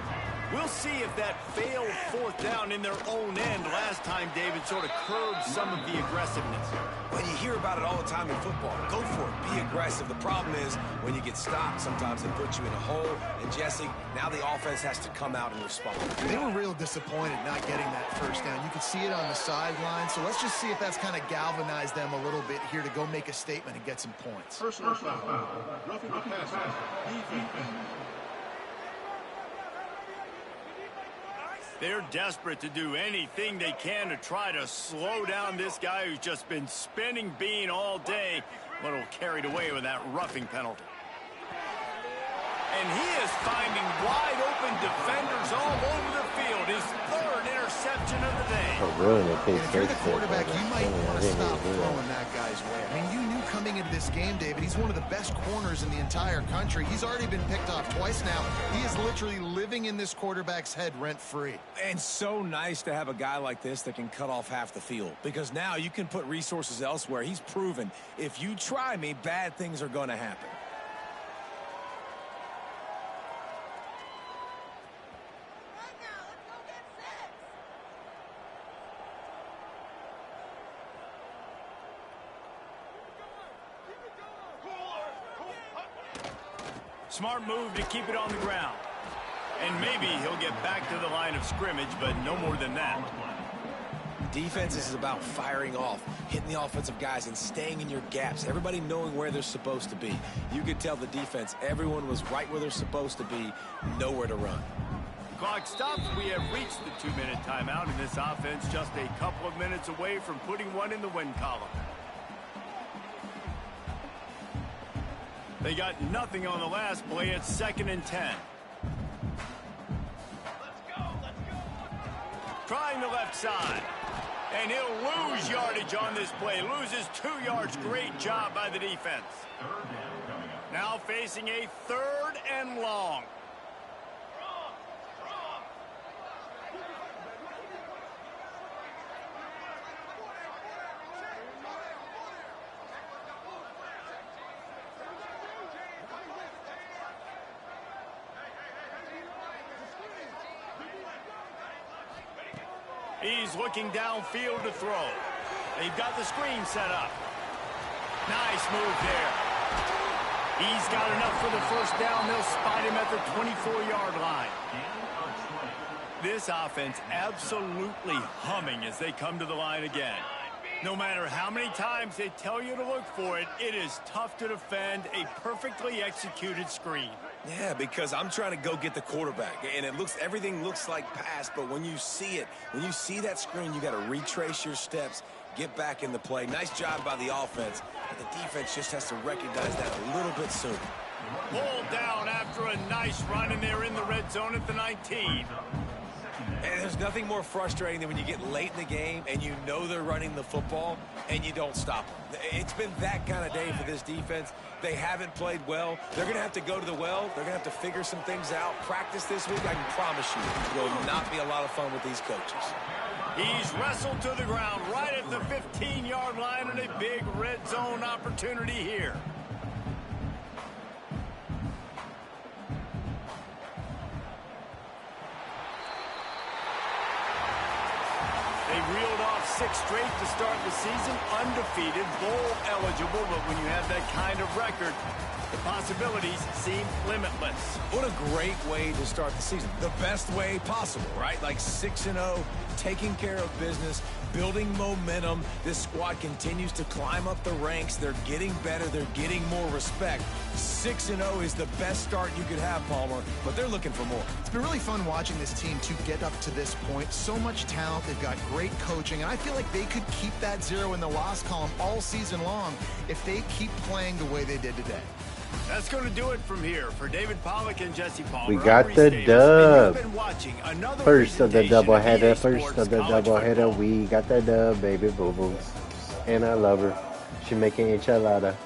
We'll see if that failed fourth down in their own end last time, David, sort of curbed some of the aggressiveness. Well, you hear about it all the time in football. Go for it. Be aggressive. The problem is when you get stopped, sometimes they put you in a hole. And, Jesse, now the offense has to come out and respond. They were real disappointed not getting that first down. You could see it on the sideline. So let's just see if that's kind of galvanized them a little bit here to go make a statement and get some points. Personal foul. Roughing the passer. Defense. They're desperate to do anything they can to try to slow down this guy who's just been spinning bean all day. A little carried away with that roughing penalty. And he is finding wide-open defenders all over the field. His third interception of the day. Oh, really? And if you're the quarterback, you might want to stop throwing that guy's way. I mean, you knew coming into this game, David, he's one of the best corners in the entire country. He's already been picked off twice now. He is literally living in this quarterback's head rent-free. And so nice to have a guy like this that can cut off half the field. Because now you can put resources elsewhere. He's proven, if you try me, bad things are going to happen. Smart move to keep it on the ground. And maybe he'll get back to the line of scrimmage, but no more than that. Defense is about firing off, hitting the offensive guys, and staying in your gaps. Everybody knowing where they're supposed to be. You could tell the defense, everyone was right where they're supposed to be, nowhere to run. Clock stops. We have reached the 2-minute timeout, and this offense just a couple of minutes away from putting one in the win column. They got nothing on the last play. It's 2nd and 10. Let's go. Trying the left side. And he'll lose yardage on this play. Loses 2 yards. Great job by the defense. Now facing a 3rd and long. He's looking downfield to throw. They've got the screen set up. Nice move there. He's got enough for the first down. They'll spot him at the 24-yard line. This offense absolutely humming as they come to the line again. No matter how many times they tell you to look for it, it is tough to defend a perfectly executed screen. Yeah, because I'm trying to go get the quarterback, and everything looks like pass, but when you see it, when you see that screen, you got to retrace your steps, get back in the play. Nice job by the offense, but the defense just has to recognize that a little bit sooner. Pulled down after a nice run, and they're in the red zone at the 19. And there's nothing more frustrating than when you get late in the game and you know they're running the football and you don't stop them. It's been that kind of day for this defense. They haven't played well. They're going to have to go to the well. They're going to have to figure some things out. Practice this week, I can promise you, it will not be a lot of fun with these coaches. He's wrestled to the ground right at the 15-yard line, and a big red zone opportunity here. They reeled off 6 straight to start the season, undefeated, bowl eligible, but when you have that kind of record, the possibilities seem limitless. What a great way to start the season. The best way possible, right? Like 6-0, taking care of business, building momentum. This squad continues to climb up the ranks. They're getting better. They're getting more respect. 6-0 is the best start you could have, Palmer, but they're looking for more. It's been really fun watching this team to get up to this point. So much talent. They've got great coaching, and I feel like they could keep that 0 in the loss column all season long if they keep playing the way they did today. That's going to do it from here. For David Pollock and Jesse Palmer, We got I'm the Reese Davis, dub. and you've been watching another First of the presentation doubleheader, EA first Sports of the College doubleheader. Football. We got the dub, baby boo-boos. And I love her. She making enchilada.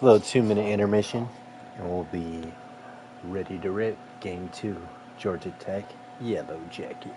A little 2-minute intermission, and we'll be ready to rip. Game 2, Georgia Tech, Yellow Jackets.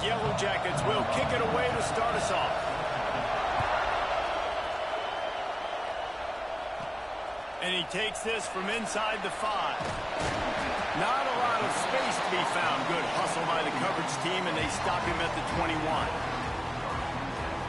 Yellow Jackets will kick it away to start us off. And he takes this from inside the 5. Not a lot of space to be found. Good hustle by the coverage team, and they stop him at the 21.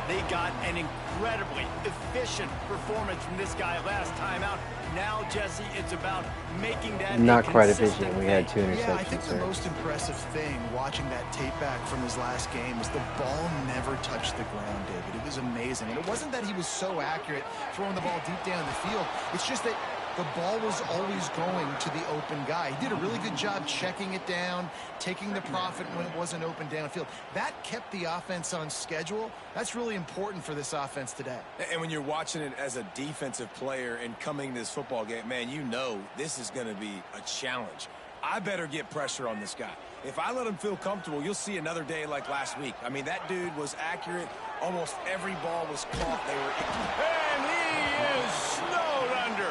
They got an incredibly efficient performance from this guy last time out. Now, Jesse, it's about making that not quite efficient. We had 2 interceptions. Yeah, I think the most impressive thing watching that tape back from his last game is the ball never touched the ground, David. It was amazing. And it wasn't that he was so accurate throwing the ball deep down the field. It's just that the ball was always going to the open guy. He did a really good job checking it down, taking the profit when it wasn't open downfield. That kept the offense on schedule. That's really important for this offense today. And when you're watching it as a defensive player and coming this football game, man, you know this is going to be a challenge. I better get pressure on this guy. If I let him feel comfortable, you'll see another day like last week. I mean, that dude was accurate. Almost every ball was caught. And he is snowed under.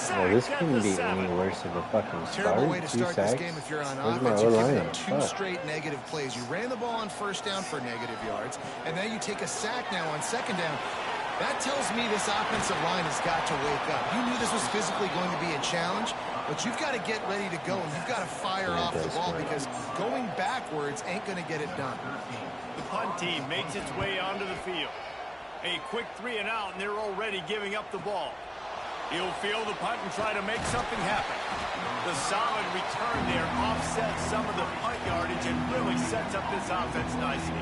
Well, this couldn't be any worse of a fucking start. Terrible way to 2 start sacks. this game if you're on Where's offense. my You're O-line? giving them 2 straight negative plays. You ran the ball on first down for negative yards, and then you take a sack now on second down. That tells me this offensive line has got to wake up. You knew this was physically going to be a challenge, but you've got to get ready to go, and you've got to fire off the ball because going backwards ain't going to get it done. The punt team makes its way onto the field. A quick 3 and out, and they're already giving up the ball. He'll field the punt and try to make something happen. The solid return there offsets some of the punt yardage and really sets up this offense nicely.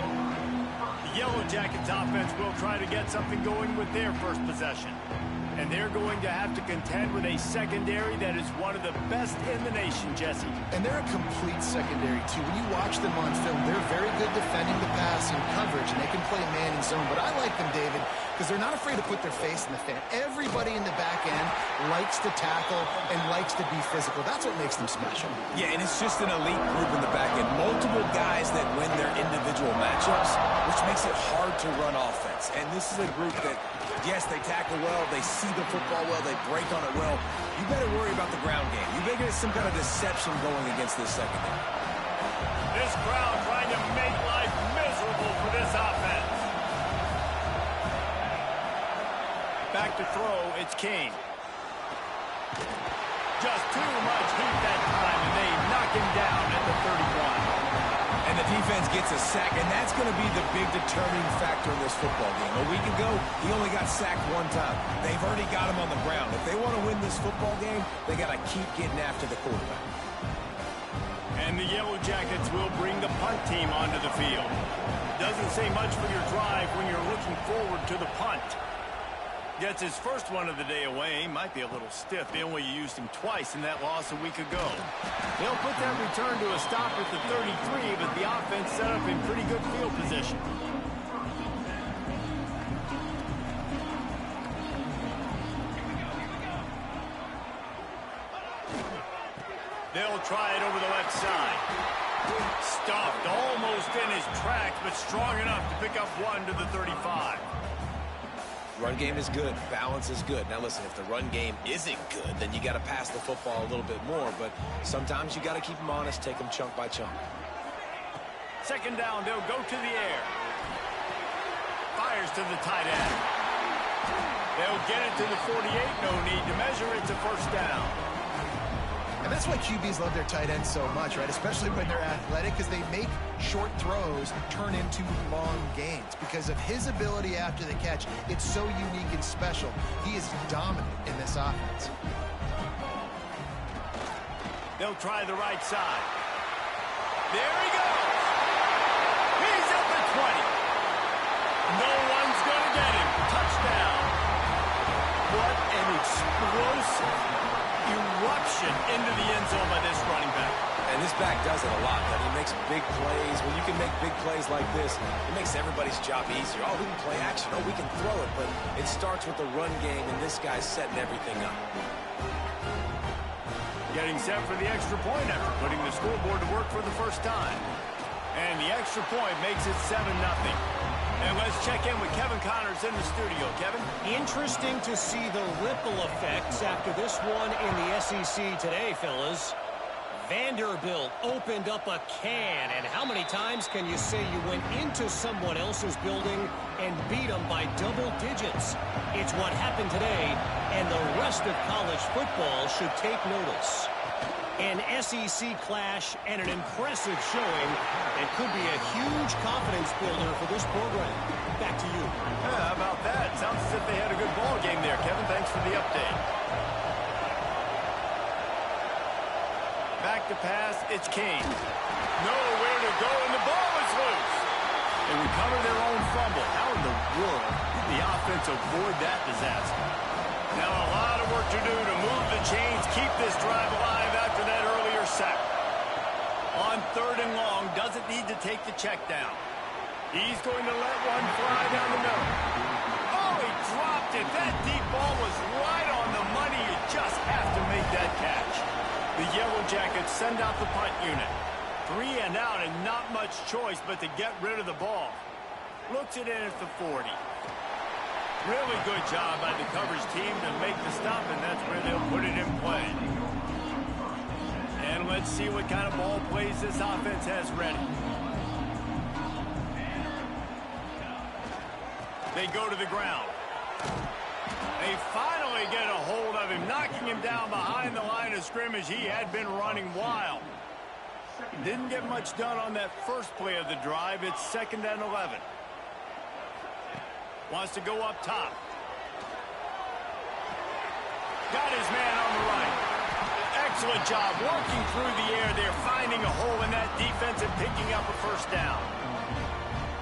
The Yellow Jackets offense will try to get something going with their first possession. And they're going to have to contend with a secondary that is one of the best in the nation, Jesse. And they're a complete secondary, too. When you watch them on film, they're very good defending the pass and coverage, and they can play man and zone. But I like them, David, because they're not afraid to put their face in the fan. Everybody in the back end likes to tackle and likes to be physical. That's what makes them special. Yeah, and it's just an elite group in the back end. Multiple guys that win their individual matchups, which makes it hard to run offense. And this is a group that, yes, they tackle well, they see the football well, they break on it well. You better worry about the ground game. You better get some kind of deception going against this secondary. This crowd trying to make life miserable for this offense. Back to throw, it's Kane. Just too much heat that time, and they knock him down at the 31. And the defense gets a sack, and that's going to be the big determining factor in this football game. A week ago, he only got sacked one time. They've already got him on the ground. If they want to win this football game, they got to keep getting after the quarterback. And the Yellow Jackets will bring the punt team onto the field. Doesn't say much for your drive when you're looking forward to the punt. Gets his first one of the day away. Might be a little stiff. They only used him twice in that loss a week ago. They'll put that return to a stop at the 33, but the offense set up in pretty good field position. They'll try it over the left side. Stuffed almost in his tracks, but strong enough to pick up one to the 35. Run game is good. Balance is good. Now, listen, if the run game isn't good, then you got to pass the football a little bit more. But sometimes you got to keep them honest, take them chunk by chunk. Second down, they'll go to the air. Fires to the tight end. They'll get it to the 48. No need to measure. It's a first down. And that's why QBs love their tight ends so much, right? Especially when they're athletic, because they make short throws turn into long gains. Because of his ability after the catch, it's so unique and special. He is dominant in this offense. They'll try the right side. There he goes. He's at the 20. No one's going to get him. Touchdown. What an explosive eruption into the end zone by this running back. And this back does it a lot. He makes big plays. When you can make big plays like this, it makes everybody's job easier. Oh, we can play action. Oh, we can throw it. But it starts with the run game, and this guy's setting everything up. Getting set for the extra point after putting the scoreboard to work for the first time. And the extra point makes it 7-0. And let's check in with Kevin Connors in the studio. Kevin? Interesting to see the ripple effects after this one in the SEC today, fellas. Vanderbilt opened up a can, and how many times can you say you went into someone else's building and beat them by double digits? It's what happened today, and the rest of college football should take notice. An SEC clash and an impressive showing that could be a huge confidence builder for this program. Back to you. Yeah, how about that? Sounds as if they had a good ball game there, Kevin. Thanks for the update. Back to pass, it's King. Nowhere to go, and the ball is loose. They recover their own fumble. How in the world did the offense avoid that disaster? Now a lot of work to do to move the chains, keep this drive alive after that earlier sack. On 3rd and long, doesn't need to take the check down. He's going to let one fly down the middle. Oh, he dropped it. That deep ball was right on the money. You just have to make that catch. The Yellow Jackets send out the punt unit. 3 and out and not much choice but to get rid of the ball. Looks it in at the 40. Really good job by the coverage team to make the stop, and that's where they'll put it in play. And let's see what kind of ball plays this offense has ready. They go to the ground. They finally get a hold of him, knocking him down behind the line of scrimmage. He had been running wild. Didn't get much done on that first play of the drive. It's 2nd and 11. Wants to go up top. Got his man on the right. Excellent job working through the air there, finding a hole in that defense and picking up a first down.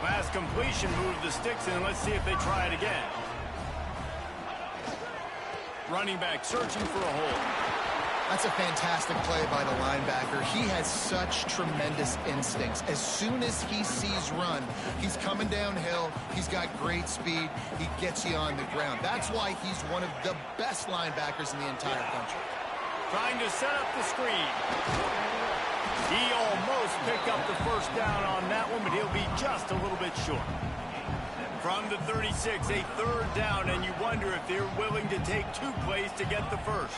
Last completion moved the sticks in. Let's see if they try it again. Running back searching for a hole. That's a fantastic play by the linebacker. He has such tremendous instincts. As soon as he sees run, he's coming downhill. He's got great speed. He gets you on the ground. That's why he's one of the best linebackers in the entire country. Trying to set up the screen. He almost picked up the first down on that one, but he'll be just a little bit short. From the 36, a 3rd down, and you wonder if they're willing to take 2 plays to get the first.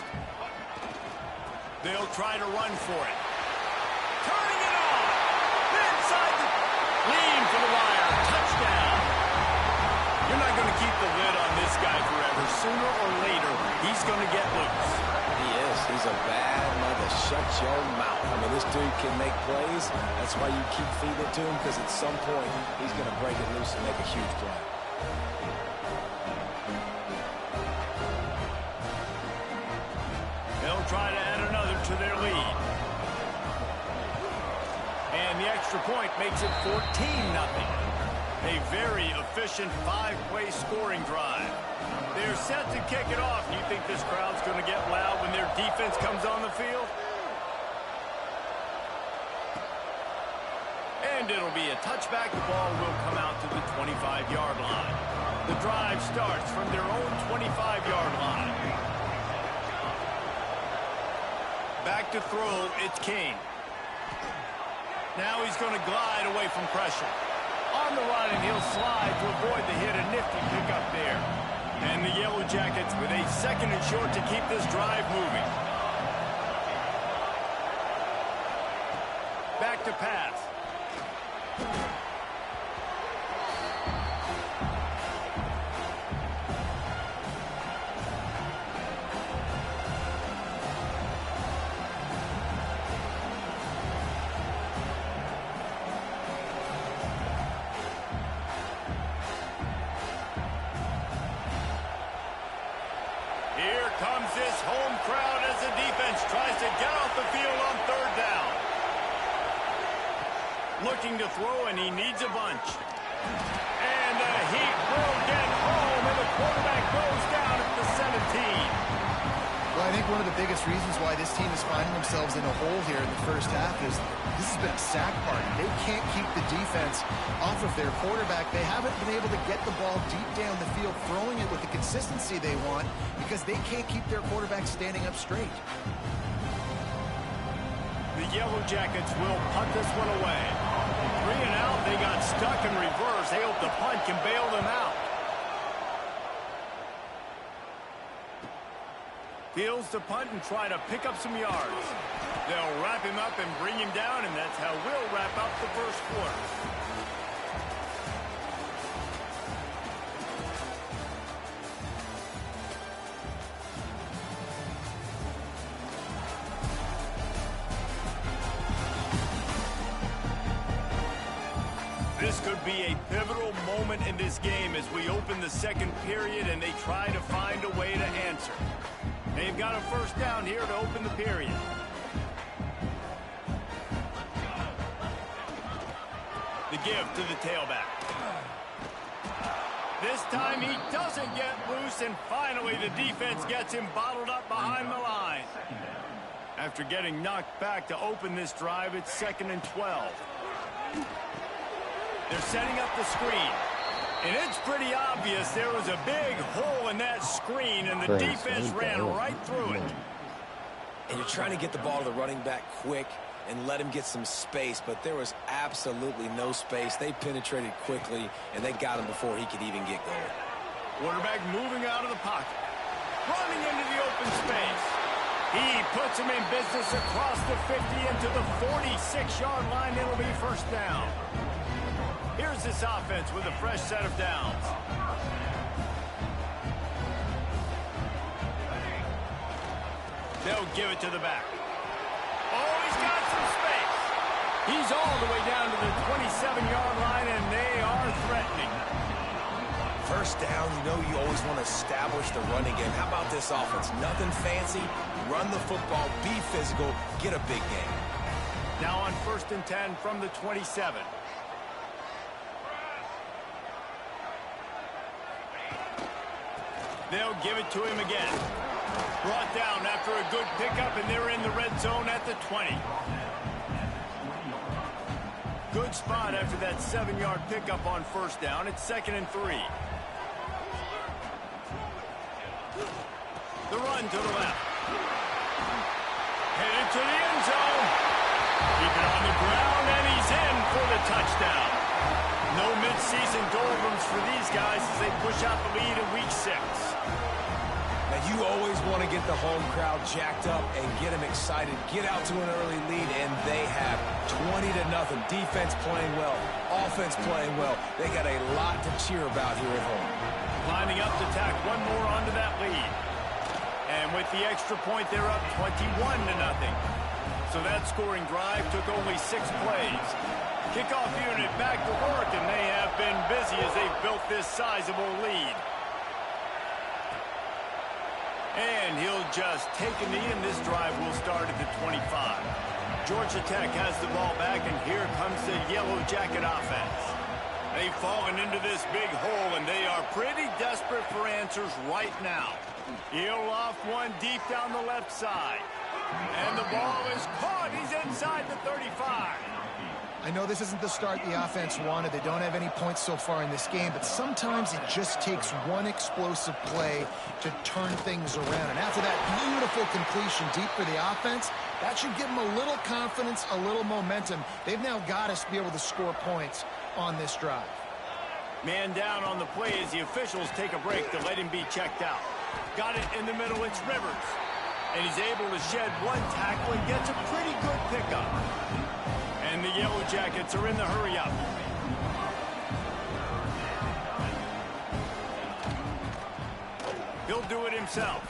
They'll try to run for it. Turning it on. Inside the... Lean for the wire. Touchdown. You're not going to keep the lid on this guy forever. Sooner or later, he's going to get loose. He is. He's a bad mother. shut your mouth. I mean, this dude can make plays. That's why you keep feeding it to him, because at some point, he's going to break it loose and make a huge play. They'll try to add another to their lead. And the extra point makes it 14-0. A very efficient 5-play scoring drive. They're set to kick it off. Do you think this crowd's going to get loud when their defense comes on the field? And it'll be a touchback. The ball will come out to the 25-yard line. The drive starts from their own 25-yard line. Back to throw, it's King. Now he's going to glide away from pressure. On the run, and he'll slide to avoid the hit. A nifty pickup there. And the Yellow Jackets with a 2nd and short to keep this drive moving. Back to pass. Here comes this home crowd as the defense tries to get off the field on 3rd down. Looking to throw, and he needs a bunch. And the heat will get home, and the quarterback goes down at the 17. Well, I think one of the biggest reasons why this team is finding themselves in a hole here in the first half is this has been a sack party. They can't keep the defense off of their quarterback. They haven't been able to get the ball deep down the field, throwing it with the consistency they want, because they can't keep their quarterback standing up straight. The Yellow Jackets will punt this one away. 3 and out, they got stuck in reverse. They hope the punt can bail them out. Fields to punt and try to pick up some yards. They'll wrap him up and bring him down, and that's how we'll wrap up the first quarter. This could be a pivotal moment in this game as we open the 2nd period and they try to find a way to answer. They've got a 1st down here to open the period. The give to the tailback. This time he doesn't get loose, and finally the defense gets him bottled up behind the line. After getting knocked back to open this drive, it's 2nd and 12. They're setting up the screen. And it's pretty obvious there was a big hole in that screen, and the defense ran right through it. And you're trying to get the ball to the running back quick and let him get some space, but there was absolutely no space. They penetrated quickly, and they got him before he could even get going. Quarterback moving out of the pocket. Running into the open space. He puts him in business across the 50 into the 46-yard line. It'll be 1st down. Here's this offense with a fresh set of downs. They'll give it to the back. Oh, he's got some space. He's all the way down to the 27-yard line, and they are threatening. 1st down, you know you always want to establish the running game. How about this offense? Nothing fancy. Run the football, be physical, get a big game. Now on 1st and 10 from the 27. They'll give it to him again. Brought down after a good pickup, and they're in the red zone at the 20. Good spot after that 7-yard pickup on 1st down. It's 2nd and 3. The run to the left. Headed to the end zone. Keep it on the ground, and he's in for the touchdown. No midseason doldrums for these guys as they push out the lead in Week 6. Now, you always want to get the home crowd jacked up and get them excited. Get out to an early lead, and they have 20-0. Defense playing well, offense playing well. They got a lot to cheer about here at home. Lining up to tack one more onto that lead. And with the extra point, they're up 21-0. So that scoring drive took only 6 plays. Kickoff unit back to work, and they have been busy as they've built this sizable lead. And he'll just take a knee, and this drive will start at the 25. Georgia Tech has the ball back, and here comes the Yellow Jacket offense. They've fallen into this big hole, and they are pretty desperate for answers right now. He'll loft one deep down the left side. And the ball is caught. He's inside the 35. I know this isn't the start the offense wanted. They don't have any points so far in this game, but sometimes it just takes one explosive play to turn things around. And after that beautiful completion deep for the offense, that should give them a little confidence, a little momentum. They've now got us to be able to score points on this drive. Man down on the play as the officials take a break to let him be checked out. Got it in the middle. It's Rivers. And he's able to shed one tackle and gets a pretty good pickup. And the Yellow Jackets are in the hurry-up. He'll do it himself.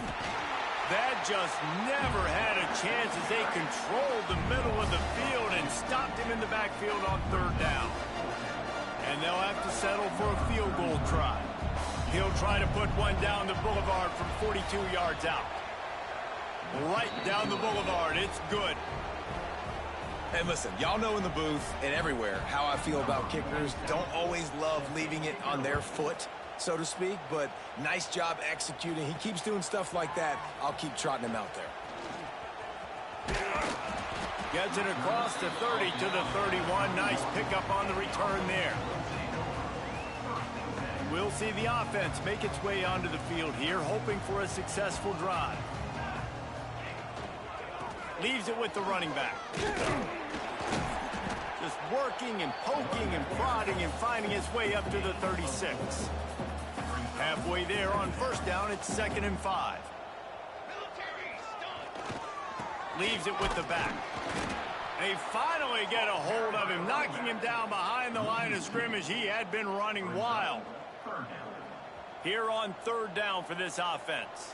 That just never had a chance as they controlled the middle of the field and stopped him in the backfield on 3rd down. And they'll have to settle for a field goal try. He'll try to put one down the boulevard from 42 yards out. Right down the boulevard. It's good. And listen, y'all know in the booth and everywhere how I feel about kickers. Don't always love leaving it on their foot, so to speak, but nice job executing. He keeps doing stuff like that. I'll keep trotting him out there. Gets it across the 30 to the 31. Nice pickup on the return there. We'll see the offense make its way onto the field here, hoping for a successful drive. Leaves it with the running back. Just working and poking and prodding and finding his way up to the 36. Halfway there on 1st down, it's 2nd and 5. Leaves it with the back. They finally get a hold of him, knocking him down behind the line of scrimmage. He had been running wild. Here on 3rd down for this offense.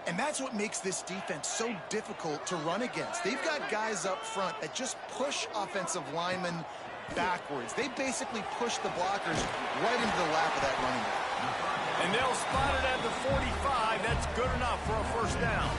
And that's what makes this defense so difficult to run against. They've got guys up front that just push offensive linemen backwards. They basically push the blockers right into the lap of that running back. And they'll spot it at the 45. That's good enough for a 1st down.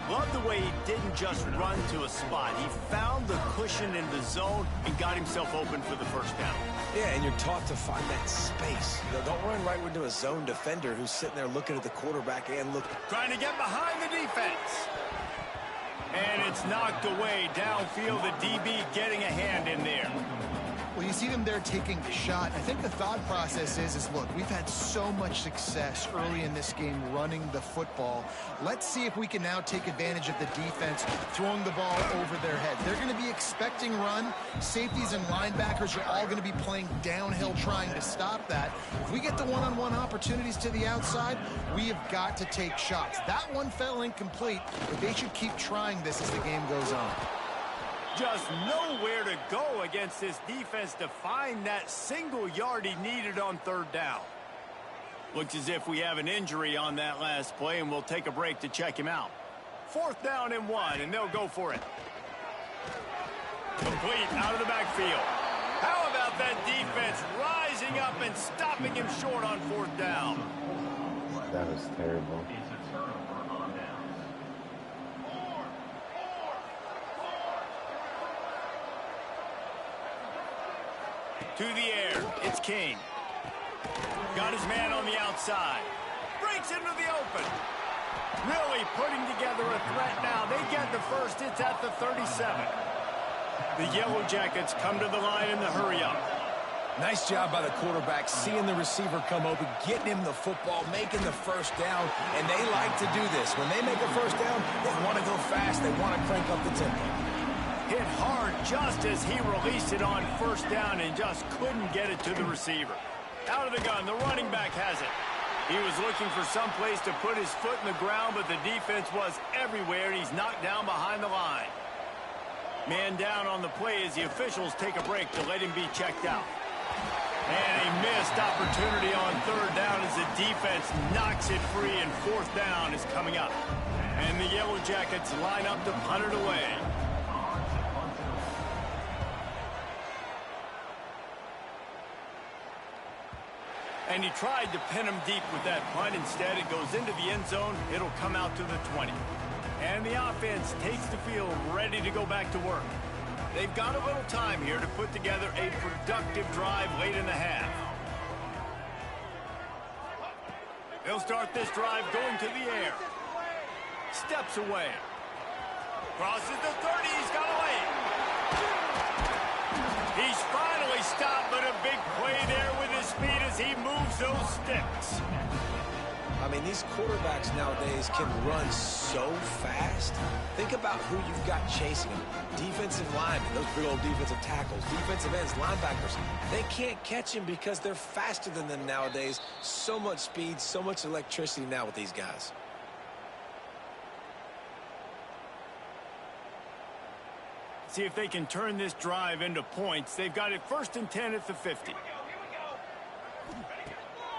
Love the way he didn't just run to a spot. He found the cushion in the zone and got himself open for the 1st down. Yeah, and you're taught to find that space. Don't run right into a zone defender who's sitting there looking at the quarterback and look. Trying to get behind the defense. And it's knocked away downfield. The DB getting a hand in there. Well, you see them there taking the shot. I think the thought process is look, we've had so much success early in this game running the football. Let's see if we can now take advantage of the defense throwing the ball over their head. They're going to be expecting run. Safeties and linebackers are all going to be playing downhill trying to stop that. If we get the one-on-one opportunities to the outside, we have got to take shots. That one fell incomplete, but they should keep trying this as the game goes on. Just nowhere to go against this defense to find that single yard he needed on 3rd down. Looks as if we have an injury on that last play, and we'll take a break to check him out. 4th down and 1, and they'll go for it. Complete out of the backfield. How about that defense rising up and stopping him short on 4th down? That was terrible. To the air, it's King. Got his man on the outside. Breaks into the open. Really putting together a threat now. They get the first. It's at the 37. The Yellow Jackets come to the line in the hurry-up. Nice job by the quarterback, seeing the receiver come open, getting him the football, making the 1st down, and they like to do this. When they make a 1st down, they want to go fast. They want to crank up the tempo. Hit hard just as he released it on 1st down and just couldn't get it to the receiver. Out of the gun, the running back has it. He was looking for some place to put his foot in the ground, but the defense was everywhere, and he's knocked down behind the line. Man down on the play as the officials take a break to let him be checked out. And a missed opportunity on third down as the defense knocks it free, and fourth down is coming up. And the Yellow Jackets line up to punt it away. And he tried to pin him deep with that punt. Instead, it goes into the end zone. It'll come out to the 20. And the offense takes the field, ready to go back to work. They've got a little time here to put together a productive drive late in the half. They'll start this drive going to the air. Steps away. Crosses the 30. He's got away. He's finally stopped, but a big play there with his speed as he moves those sticks. I mean, these quarterbacks nowadays can run so fast. Think about who you've got chasing them. Defensive linemen, those big old defensive tackles, defensive ends, linebackers. They can't catch him because they're faster than them nowadays. So much speed, so much electricity now with these guys. See if they can turn this drive into points. They've got it 1st and 10 at the 50.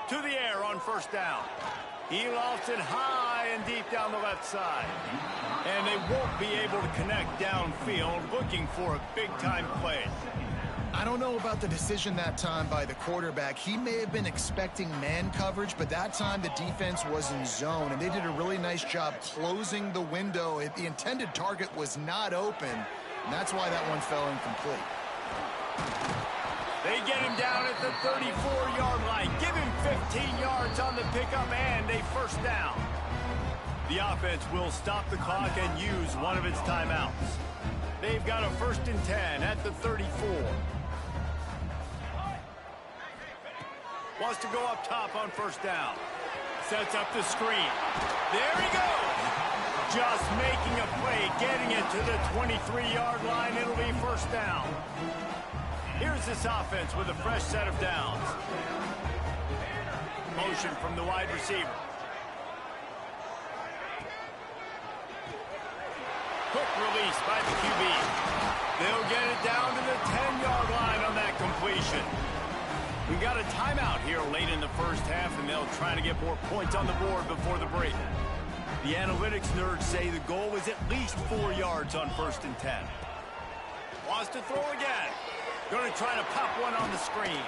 To the air on first down. He lofts it high and deep down the left side. And they won't be able to connect downfield, looking for a big-time play. I don't know about the decision that time by the quarterback. He may have been expecting man coverage, but that time the defense was in zone, and they did a really nice job closing the window. The intended target was not open, and that's why that one fell incomplete. They get him down at the 34-yard line. Give him 15 yards on the pickup and a first down. The offense will stop the clock and use one of its timeouts. They've got a 1st and 10 at the 34. Wants to go up top on first down. Sets up the screen. There he goes. Just making a play, getting it to the 23-yard line. It'll be first down. Here's this offense with a fresh set of downs. Motion from the wide receiver. Quick release by the QB. They'll get it down to the 10-yard line on that completion. We got a timeout here late in the first half, and they'll try to get more points on the board before the break. The analytics nerds say the goal is at least 4 yards on 1st and 10. Wants to throw again. Going to try to pop one on the screen.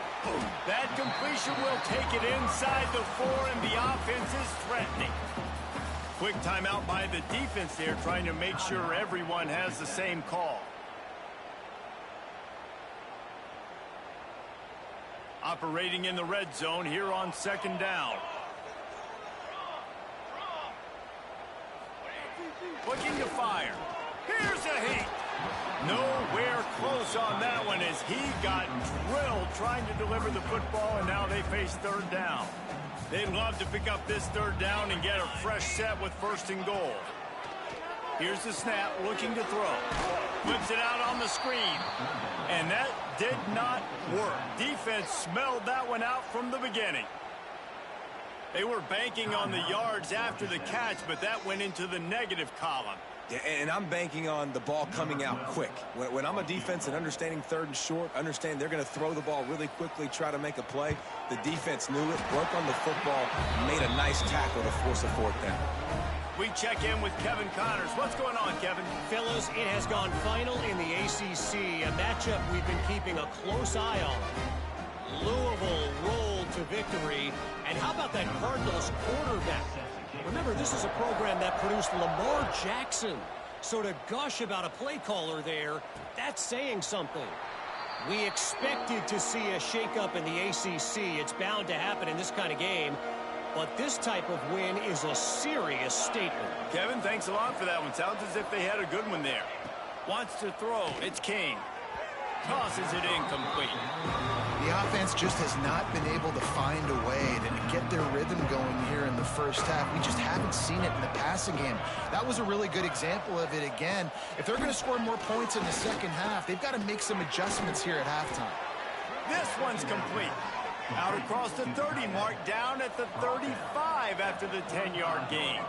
That completion will take it inside the 4, and the offense is threatening. Quick timeout by the defense there, trying to make sure everyone has the same call. Operating in the red zone here on 2nd down. Looking to fire. Here's a heat. Nowhere close on that one as he got drilled trying to deliver the football, and now they face 3rd down. They'd love to pick up this 3rd down and get a fresh set with 1st and goal. Here's the snap, looking to throw. Flips it out on the screen. And that did not work. Defense smelled that one out from the beginning. They were banking on the yards after the catch, but that went into the negative column. Yeah, and I'm banking on the ball coming out quick. When I'm a defense and understanding 3rd and short, understand they're going to throw the ball really quickly, try to make a play. The defense knew it, worked on the football, made a nice tackle to force a 4th down. We check in with Kevin Connors. What's going on, Kevin? Fellas, it has gone final in the ACC, a matchup we've been keeping a close eye on. Louisville rolled to victory. And how about that Cardinals quarterback? Remember, this is a program that produced Lamar Jackson. So to gush about a play caller there, that's saying something. We expected to see a shakeup in the ACC. It's bound to happen in this kind of game. But this type of win is a serious statement. Kevin, thanks a lot for that one. Sounds as if they had a good one there. Wants to throw. It's King. Tosses it incomplete. The offense just has not been able to find a way to get their rhythm going here in the first half. We just haven't seen it in the passing game. That was a really good example of it again. If they're going to score more points in the second half, they've got to make some adjustments here at halftime. This one's complete. Out across the 30 mark, down at the 35 after the 10-yard gain.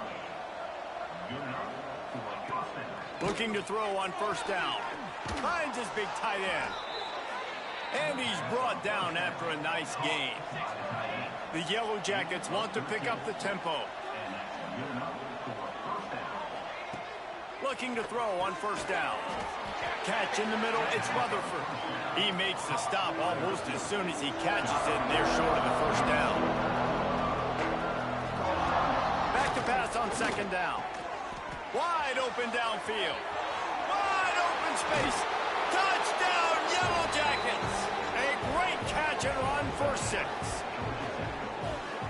Looking to throw on first down. Finds his big tight end. And he's brought down after a nice gain. The Yellow Jackets want to pick up the tempo. Looking to throw on first down. Catch in the middle, it's Rutherford. He makes the stop almost as soon as he catches it, and they're short of the first down. Back to pass on second down. Wide open downfield. Wide open space. Touchdown, Yellow Jackets. A great catch and run for 6.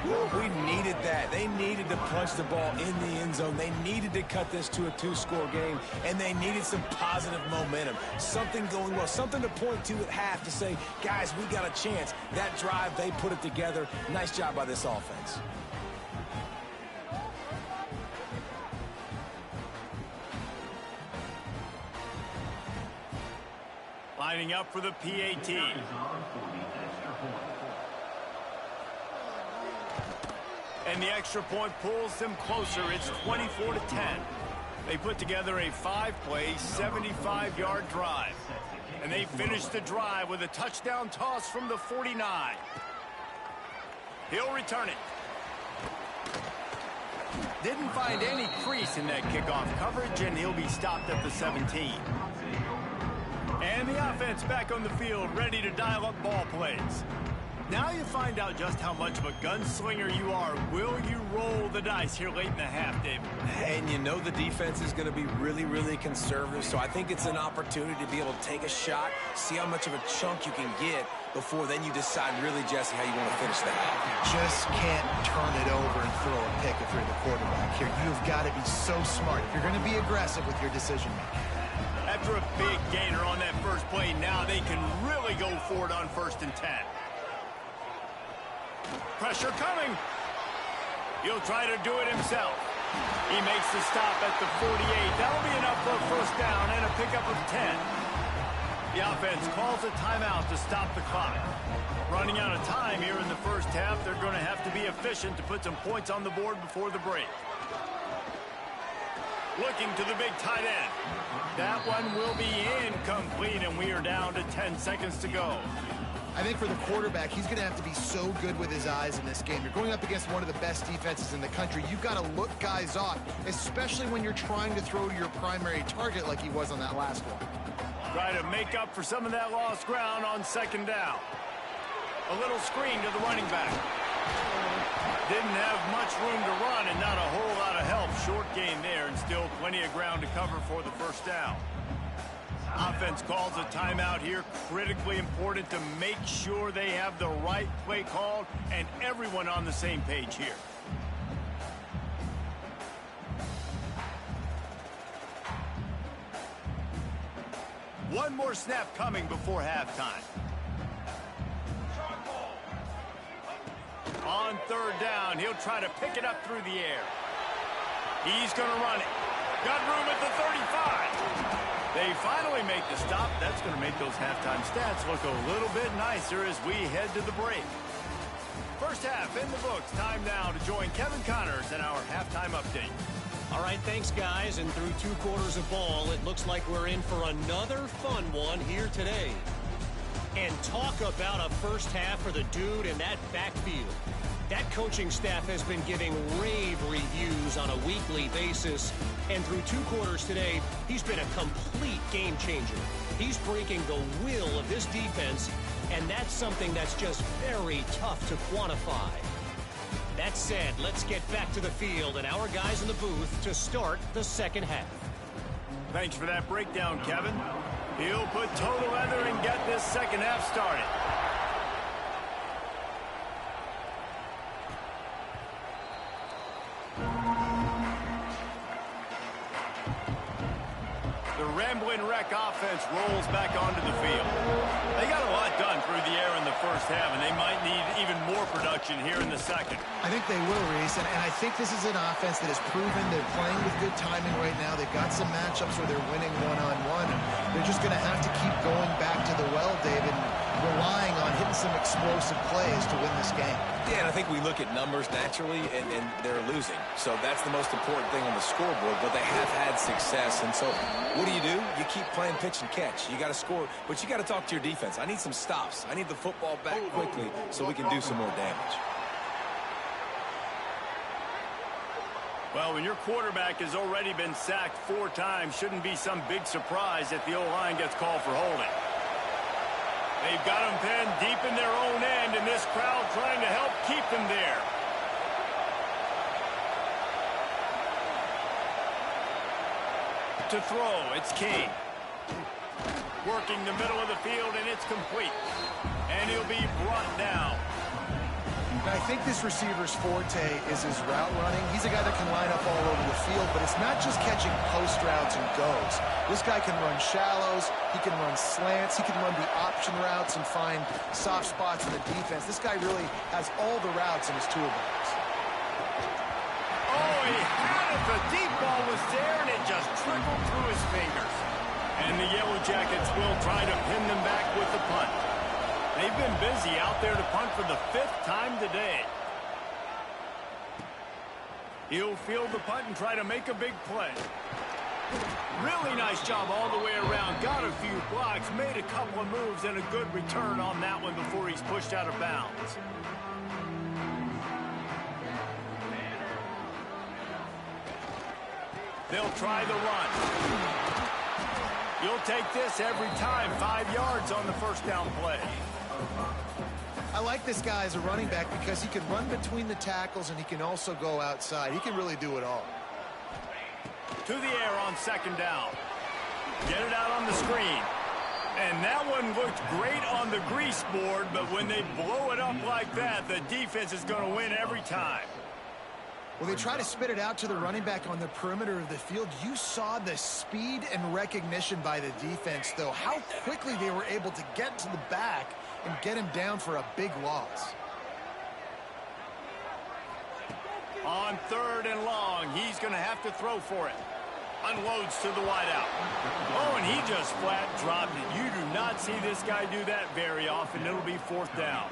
We needed that. They needed to punch the ball in the end zone. They needed to cut this to a 2-score game, and they needed some positive momentum. Something going well, something to point to at half to say, guys, we got a chance. That drive, they put it together. Nice job by this offense. Lining up for the PAT. And the extra point pulls them closer. It's 24-10. They put together a 5-play, 75-yard drive. And they finish the drive with a touchdown toss from the 49. He'll return it. Didn't find any crease in that kickoff coverage, and he'll be stopped at the 17. And the offense back on the field, ready to dial up ball plays. Now you find out just how much of a gunslinger you are. Will you roll the dice here late in the half, David? And you know the defense is going to be really, really conservative, so I think it's an opportunity to be able to take a shot, see how much of a chunk you can get before then you decide really, Jesse, how you want to finish the half. Just can't turn it over and throw a pick if you're the quarterback here. You've got to be so smart. If you're going to be aggressive with your decision-making. After a big gainer on that first play, now they can really go for it on 1st and 10. Pressure coming. He'll try to do it himself. He makes the stop at the 48. That'll be enough for a first down and a pickup of 10. The offense calls a timeout to stop the clock. Running out of time here in the first half, they're going to have to be efficient to put some points on the board before the break. Looking to the big tight end. That one will be incomplete, and we are down to 10 seconds to go. I think for the quarterback, he's going to have to be so good with his eyes in this game. You're going up against one of the best defenses in the country. You've got to look guys off, especially when you're trying to throw to your primary target like he was on that last one. Try to make up for some of that lost ground on second down. A little screen to the running back. Didn't have much room to run and not a whole lot of help. Short gain there and still plenty of ground to cover for the first down. Offense calls a timeout here. Critically important to make sure they have the right play called and everyone on the same page here. One more snap coming before halftime. On third down, he'll try to pick it up through the air. He's going to run it. Got room at the 35. They finally make the stop. That's going to make those halftime stats look a little bit nicer as we head to the break. First half in the books. Time now to join Kevin Connors in our halftime update. All right, thanks, guys. And through 2 quarters of ball, it looks like we're in for another fun one here today. And talk about a first half for the dude in that backfield. That coaching staff has been giving rave reviews on a weekly basis. And through 2 quarters today, he's been a complete game changer. He's breaking the will of this defense, and that's something that's just very tough to quantify. That said, let's get back to the field and our guys in the booth to start the second half. Thanks for that breakdown, Kevin. He'll put total leather and get this second half started. The Ramblin' Wreck offense rolls back onto the field. They got a lot done through the air in the first half, and they might need even more production here in the second. I think they will, Reese, and I think this is an offense that has proven they're playing with good timing right now. They've got some matchups where they're winning one-on-one. They're just going to have to keep going back to the well, David. relying on hitting some explosive plays to win this game. Yeah, and I think we look at numbers naturally, and they're losing. So that's the most important thing on the scoreboard, but they have had success. And so what do? You keep playing pitch and catch. You got to score, but you got to talk to your defense. I need some stops. I need the football back quickly so we can do some more damage. Well, when your quarterback has already been sacked 4 times, shouldn't be some big surprise that the O-line gets called for holding. They've got them pinned deep in their own end, and this crowd trying to help keep them there. To throw, it's King. Working the middle of the field, and it's complete. And he'll be brought down. I think this receiver's forte is his route running. He's a guy that can line up all over the field, but it's not just catching post routes and goes. This guy can run shallows, he can run slants, he can run the option routes and find soft spots in the defense. This guy really has all the routes in his toolbox. Oh, he had it. The deep ball was there, and it just trickled through his fingers. And the Yellow Jackets will try to pin them back with the punt. They've been busy out there to punt for the 5th time today. He'll field the punt and try to make a big play. Really nice job all the way around. Got a few blocks, made a couple of moves, and a good return on that one before he's pushed out of bounds. They'll try the run. You'll take this every time. 5 yards on the first down play. I like this guy as a running back because he can run between the tackles and he can also go outside. He can really do it all. To the air on 2nd down. Get it out on the screen. And that one looked great on the grease board, but when they blow it up like that, the defense is going to win every time. Well, they try to spit it out to the running back on the perimeter of the field. You saw the speed and recognition by the defense, though. How quickly they were able to get to the back and get him down for a big loss. On 3rd and long, he's going to have to throw for it. Unloads to the wideout. Oh, and he just flat dropped it. You do not see this guy do that very often. It'll be 4th down.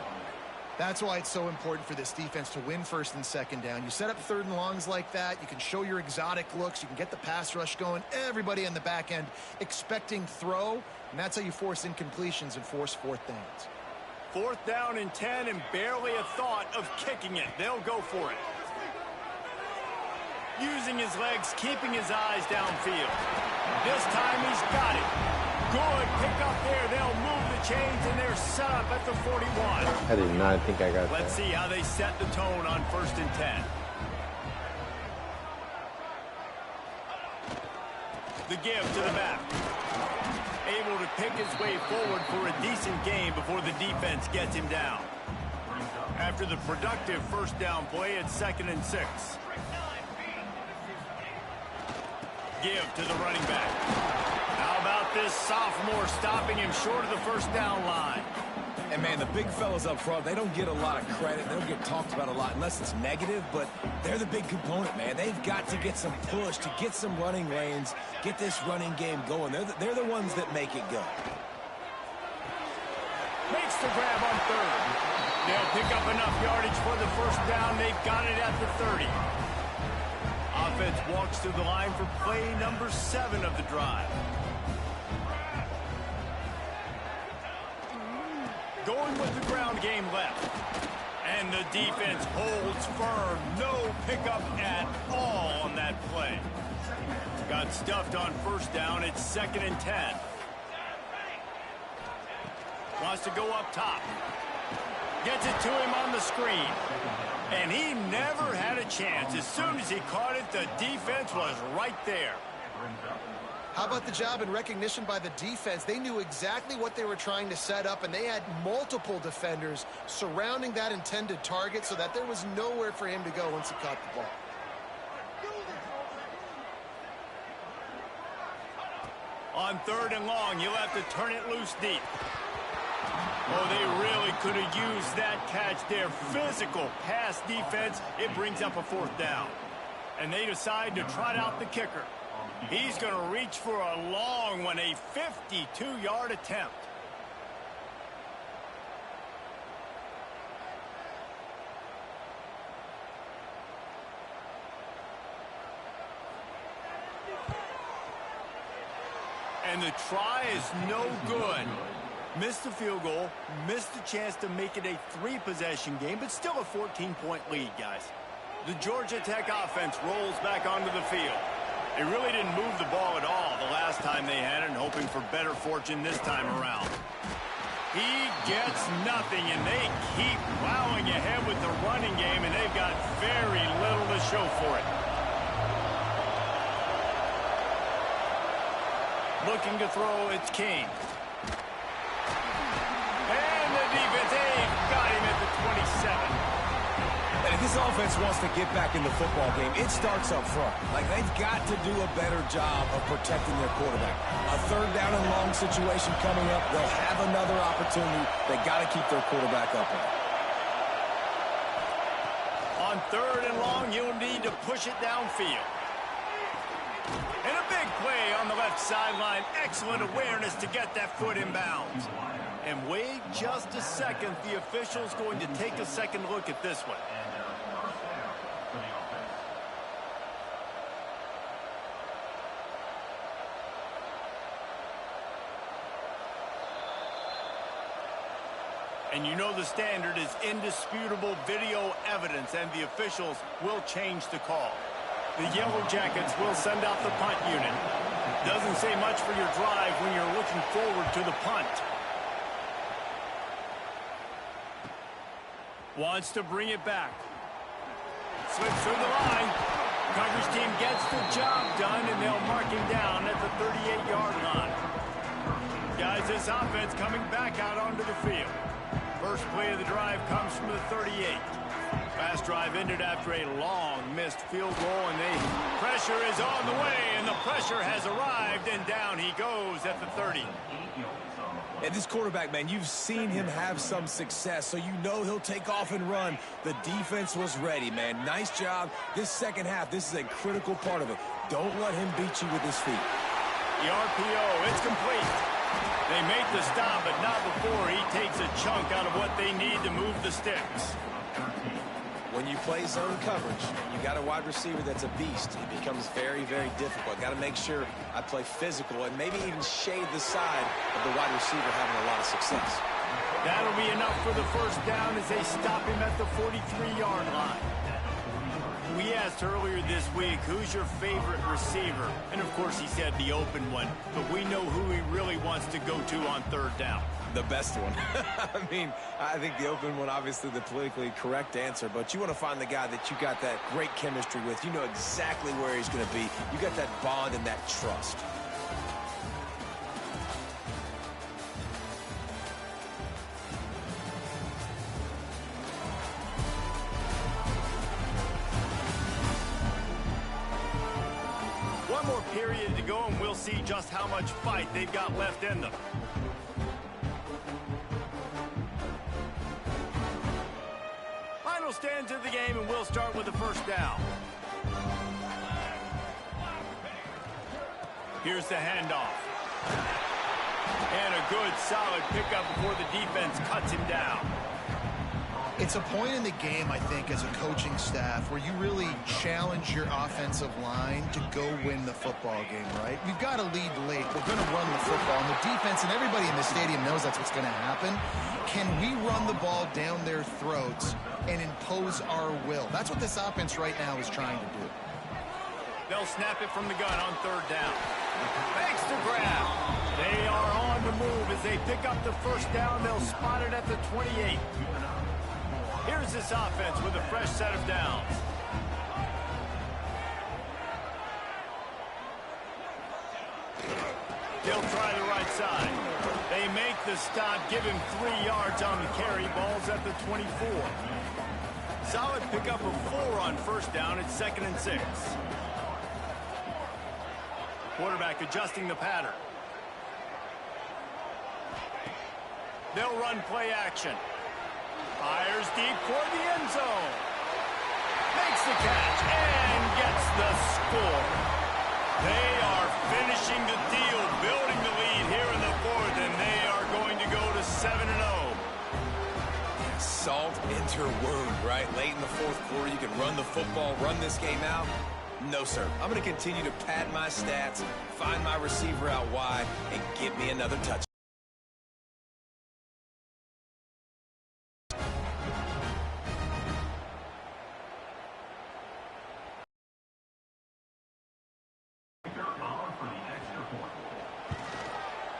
That's why it's so important for this defense to win 1st and 2nd down. You set up 3rd and longs like that. You can show your exotic looks. You can get the pass rush going. Everybody in the back end expecting throw, and that's how you force incompletions and force 4th downs. 4th down and 10, and barely a thought of kicking it. They'll go for it. Using his legs, keeping his eyes downfield. This time he's got it. Good pick up there. They'll move the chains, and they're set up at the 41. I did not think I got that. Let's see how they set the tone on 1st and 10. The give to the back. Able to pick his way forward for a decent gain before the defense gets him down. After the productive 1st down play, it's 2nd and 6. Give to the running back. How about this sophomore stopping him short of the 1st down line? And, man, the big fellas up front, they don't get a lot of credit. They don't get talked about a lot unless it's negative, but they're the big component, man. They've got to get some push, to get some running lanes, get this running game going. They're the ones that make it go. Makes the grab on 3rd. They'll pick up enough yardage for the 1st down. They've got it at the 30. Offense walks to the line for play number 7 of the drive. Going with the ground game left. And the defense holds firm. No pickup at all on that play. Got stuffed on 1st down. It's 2nd and 10. Wants to go up top. Gets it to him on the screen. And he never had a chance. As soon as he caught it, the defense was right there. How about the job and recognition by the defense? They knew exactly what they were trying to set up, and they had multiple defenders surrounding that intended target so that there was nowhere for him to go once he caught the ball. On 3rd and long, you'll have to turn it loose deep. Oh, they really could have used that catch there. Physical pass defense. It brings up a 4th down. And they decide to trot out the kicker. He's going to reach for a long one, a 52-yard attempt. And the try is no good. Missed the field goal, missed the chance to make it a 3-possession game, but still a 14-point lead, guys. The Georgia Tech offense rolls back onto the field. They really didn't move the ball at all the last time they had it, and hoping for better fortune this time around. He gets nothing, and they keep plowing ahead with the running game, and they've got very little to show for it. Looking to throw, it's King. And the defense, got him at the 27. And if this offense wants to get back in the football game, it starts up front. Like, they've got to do a better job of protecting their quarterback. A third down and long situation coming up. They'll have another opportunity. They got to keep their quarterback upright. On third and long, you'll need to push it downfield. And a big play on the left sideline. Excellent awareness to get that foot in bounds. And wait just a second. The official's going to take a second look at this one. And you know the standard is indisputable video evidence, and the officials will change the call. The Yellow Jackets will send out the punt unit. Doesn't say much for your drive when you're looking forward to the punt. Wants to bring it back. Slips through the line. Coverage team gets the job done, and they'll mark him down at the 38-yard line. Guys, this offense coming back out onto the field. First play of the drive comes from the 38. Fast drive ended after a long missed field goal, and the pressure is on the way, and the pressure has arrived, and down he goes at the 30. And this quarterback, man, you've seen him have some success, so you know he'll take off and run. The defense was ready, man. Nice job. This second half, this is a critical part of it. Don't let him beat you with his feet. The RPO, it's complete. They make the stop, but not before he takes a chunk out of what they need to move the sticks. When you play zone coverage, you got a wide receiver that's a beast. It becomes very, very difficult. Got to make sure I play physical and maybe even shade the side of the wide receiver having a lot of success. That'll be enough for the first down as they stop him at the 43-yard line. We asked earlier this week, who's your favorite receiver? And, of course, he said the open one. But we know who he really wants to go to on third down. The best one. I mean, I think the open one, obviously the politically correct answer, but you want to find the guy that you got that great chemistry with. You know exactly where he's going to be. You got that bond and that trust. One more period to go, and we'll see just how much fight they've got left in them. Final stands of the game, and we'll start with the first down. Here's the handoff. And a good, solid pickup before the defense cuts him down. It's a point in the game, I think, as a coaching staff where you really challenge your offensive line to go win the football game, right? We've got to lead late. We're going to run the football. And the defense and everybody in the stadium knows that's what's going to happen. Can we run the ball down their throats and impose our will? That's what this offense right now is trying to do. They'll snap it from the gun on third down. Makes the grab. They are on the move as they pick up the first down. They'll spot it at the 28. Here's this offense with a fresh set of downs. They'll try the right side. They make the stop, give him 3 yards on the carry. Ball's at the 24. Solid pickup of 4 on first down. It's 2nd and 6. Quarterback adjusting the pattern. They'll run play action. Fires deep toward the end zone. Makes the catch and gets the score. They are finishing the deal, building the lead here in the fourth, and they are going to go to 7-0. Salt into her wound, right? Late in the fourth quarter, you can run the football, run this game out. No, sir. I'm going to continue to pad my stats, find my receiver out wide, and get me another touch.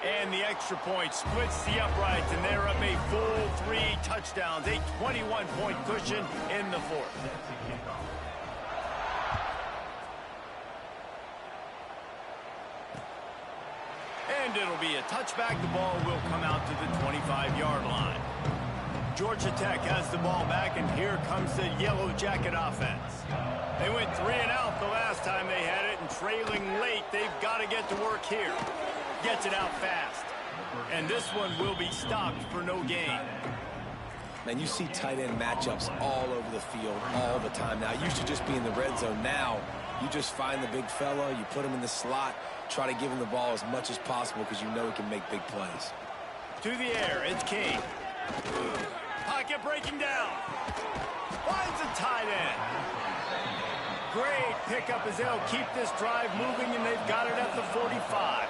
And the extra point splits the uprights, and they're up a full 3 touchdowns, a 21-point cushion in the fourth. And it'll be a touchback. The ball will come out to the 25-yard line. Georgia Tech has the ball back, and here comes the Yellow Jacket offense. They went 3 and out the last time they had it, and trailing late, they've got to get to work here. Gets it out fast. And this one will be stopped for no gain. Man, you see tight end matchups all over the field all the time now. It used to just be in the red zone. Now, you just find the big fella, you put him in the slot, try to give him the ball as much as possible because you know he can make big plays. To the air, it's King. Pocket breaking down. Finds a tight end. Great pickup as they'll keep this drive moving, and they've got it at the 45.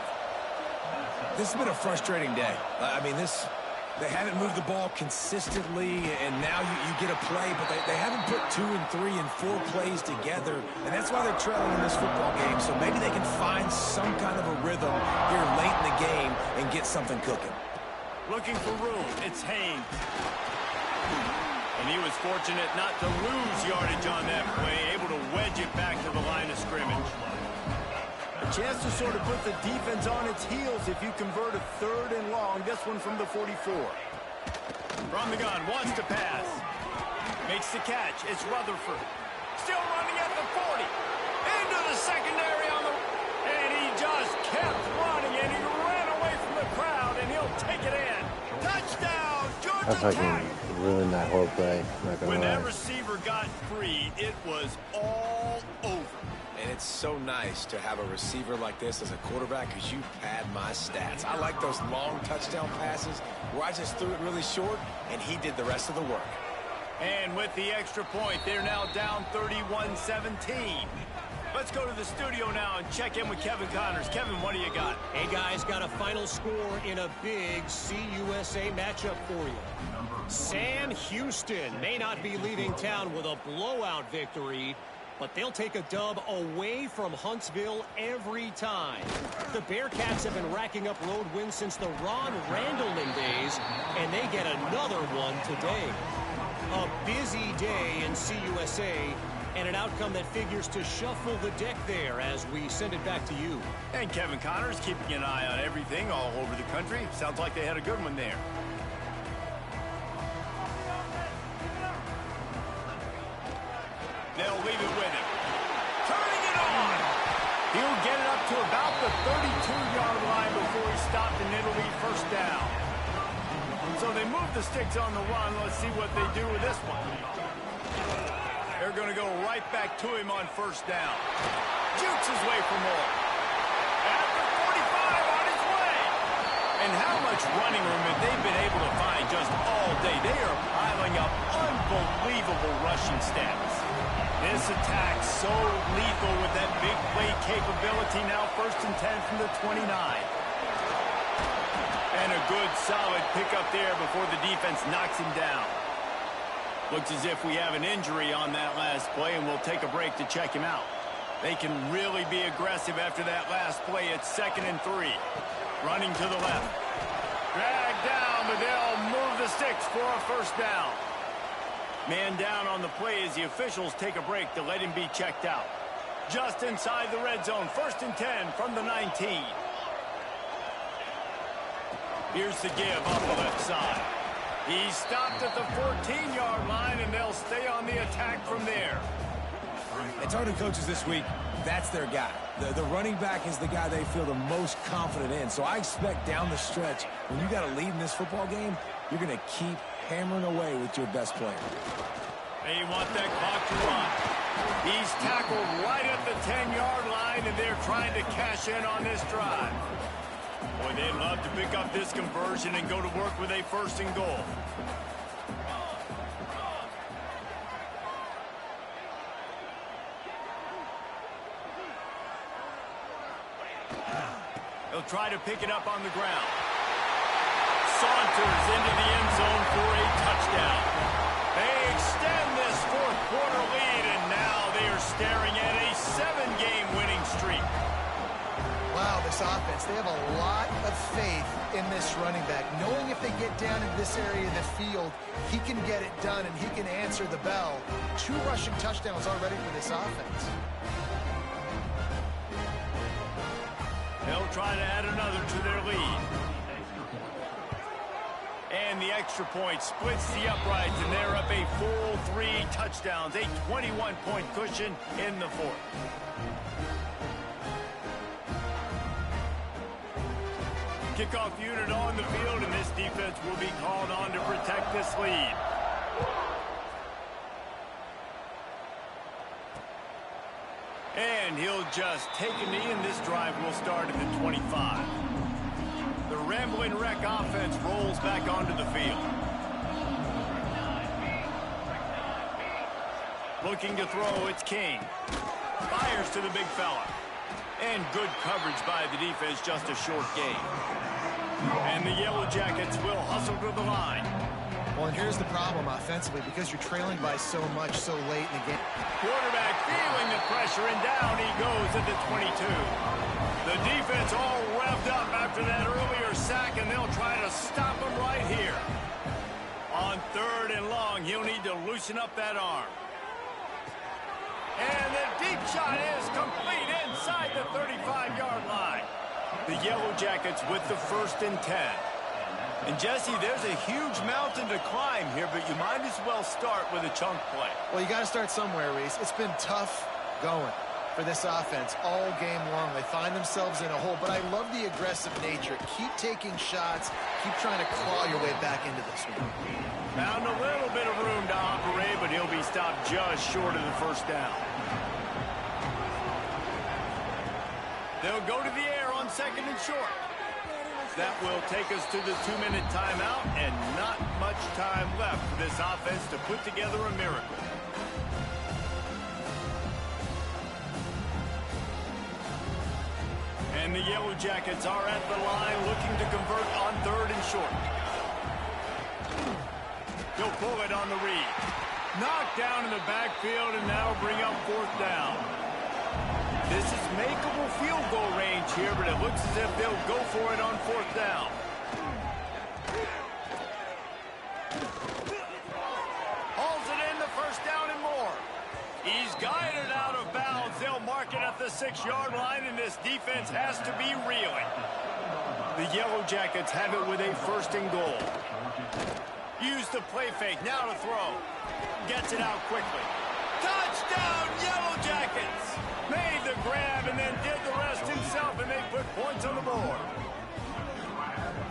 This has been a frustrating day. I mean, they haven't moved the ball consistently, and now you get a play, but they haven't put 2 and 3 and 4 plays together, and that's why they're trailing in this football game. So maybe they can find some kind of a rhythm here late in the game and get something cooking. Looking for room, it's Haynes. And he was fortunate not to lose yardage on that play, able to wedge it back to the line of scrimmage. A chance to sort of put the defense on its heels if you convert a 3rd and long. This one from the 44. From the gun, wants to pass. Makes the catch. It's Rutherford. Still running at the 40. Into the secondary on the... And he just kept running, and he ran away from the crowd, and he'll take it in. Touchdown, Georgia I Tech! fucking ruined that whole play. Not gonna When lie. that receiver got free, it was all over. And it's so nice to have a receiver like this as a quarterback because you pad my stats. I like those long touchdown passes where I just threw it really short, and he did the rest of the work. And with the extra point, they're now down 31-17. Let's go to the studio now and check in with Kevin Connors. Kevin, what do you got? Hey, guys, got a final score in a big CUSA matchup for you. Sam Houston may not be leaving town with a blowout victory, but they'll take a dub away from Huntsville every time. The Bearcats have been racking up road wins since the Ron Randleman days, and they get another one today. A busy day in CUSA, and an outcome that figures to shuffle the deck there as we send it back to you. And Kevin Connors keeping an eye on everything all over the country. Sounds like they had a good one there. They'll leave it with him. Turning it on! He'll get it up to about the 32-yard line before he stopped, and it'll be 1st down. So they move the sticks on the run. Let's see what they do with this one. They're going to go right back to him on 1st down. Jukes his way for more. At the 45 on his way. And how much running room have they been able to find just all day? They are piling up unbelievable rushing stats. This attack so lethal with that big play capability. Now 1st and 10 from the 29. And a good solid pickup there before the defense knocks him down. Looks as if we have an injury on that last play, and we'll take a break to check him out. They can really be aggressive after that last play. It's 2nd and 3. Running to the left. Dragged down, but they'll move the sticks for a 1st down. Man down on the play as the officials take a break to let him be checked out. Just inside the red zone, 1st and 10 from the 19. Here's the give off the left side. He stopped at the 14-yard line, and they'll stay on the attack from there. And talking to coaches this week, that's their guy. The running back is the guy they feel the most confident in. So I expect down the stretch, when you got a lead in this football game, you're going to keep hammering away with your best player. They want that clock to run. He's tackled right at the 10-yard line, and they're trying to cash in on this drive. Boy, they'd love to pick up this conversion and go to work with a 1st and goal. He'll try to pick it up on the ground. Saunters into the end zone for a touchdown. They extend this fourth quarter lead, and now they are staring at a 7-game winning streak. Wow, this offense, they have a lot of faith in this running back, knowing if they get down into this area of the field, he can get it done and he can answer the bell. 2 rushing touchdowns already for this offense. They'll try to add another to their lead. And the extra point splits the uprights, and they're up a full 3 touchdowns, a 21-point cushion in the fourth. Kickoff unit on the field, and this defense will be called on to protect this lead. And he'll just take a knee, and this drive will start at the 25. The Ramblin' Wreck offense rolls back onto the field. Looking to throw, it's King. Fires to the big fella. And good coverage by the defense, just a short gain. And the Yellow Jackets will hustle to the line. Well, and here's the problem offensively, because you're trailing by so much so late in the game. Quarterback feeling the pressure, and down he goes at the 22. The defense all revved up after that earlier sack, and they'll try to stop him right here. On 3rd and long, he'll need to loosen up that arm. And the deep shot is complete inside the 35-yard line. The Yellow Jackets with the 1st and 10. And Jesse, there's a huge mountain to climb here, but you might as well start with a chunk play. Well, you got to start somewhere, Reese. It's been tough going for this offense all game long. They find themselves in a hole, but I love the aggressive nature. Keep taking shots. Keep trying to claw your way back into this one. Found a little bit of room to operate, but he'll be stopped just short of the 1st down. They'll go to the air on 2nd and short. That will take us to the 2-minute timeout, and not much time left for this offense to put together a miracle. And the Yellow Jackets are at the line looking to convert on 3rd and short. He'll pull it on the read. Knocked down in the backfield, and that'll bring up 4th down. This is makeable field goal range here, but it looks as if they'll go for it on 4th down. Hauls it in, the 1st down and more. He's guided out of bounds. They'll mark it at the 6-yard line, and this defense has to be reeling. The Yellow Jackets have it with a 1st and goal. Use the play fake, now to throw. Gets it out quickly. Touchdown, Yellow Jackets! Made the grab and then did the rest himself, and they put points on the board.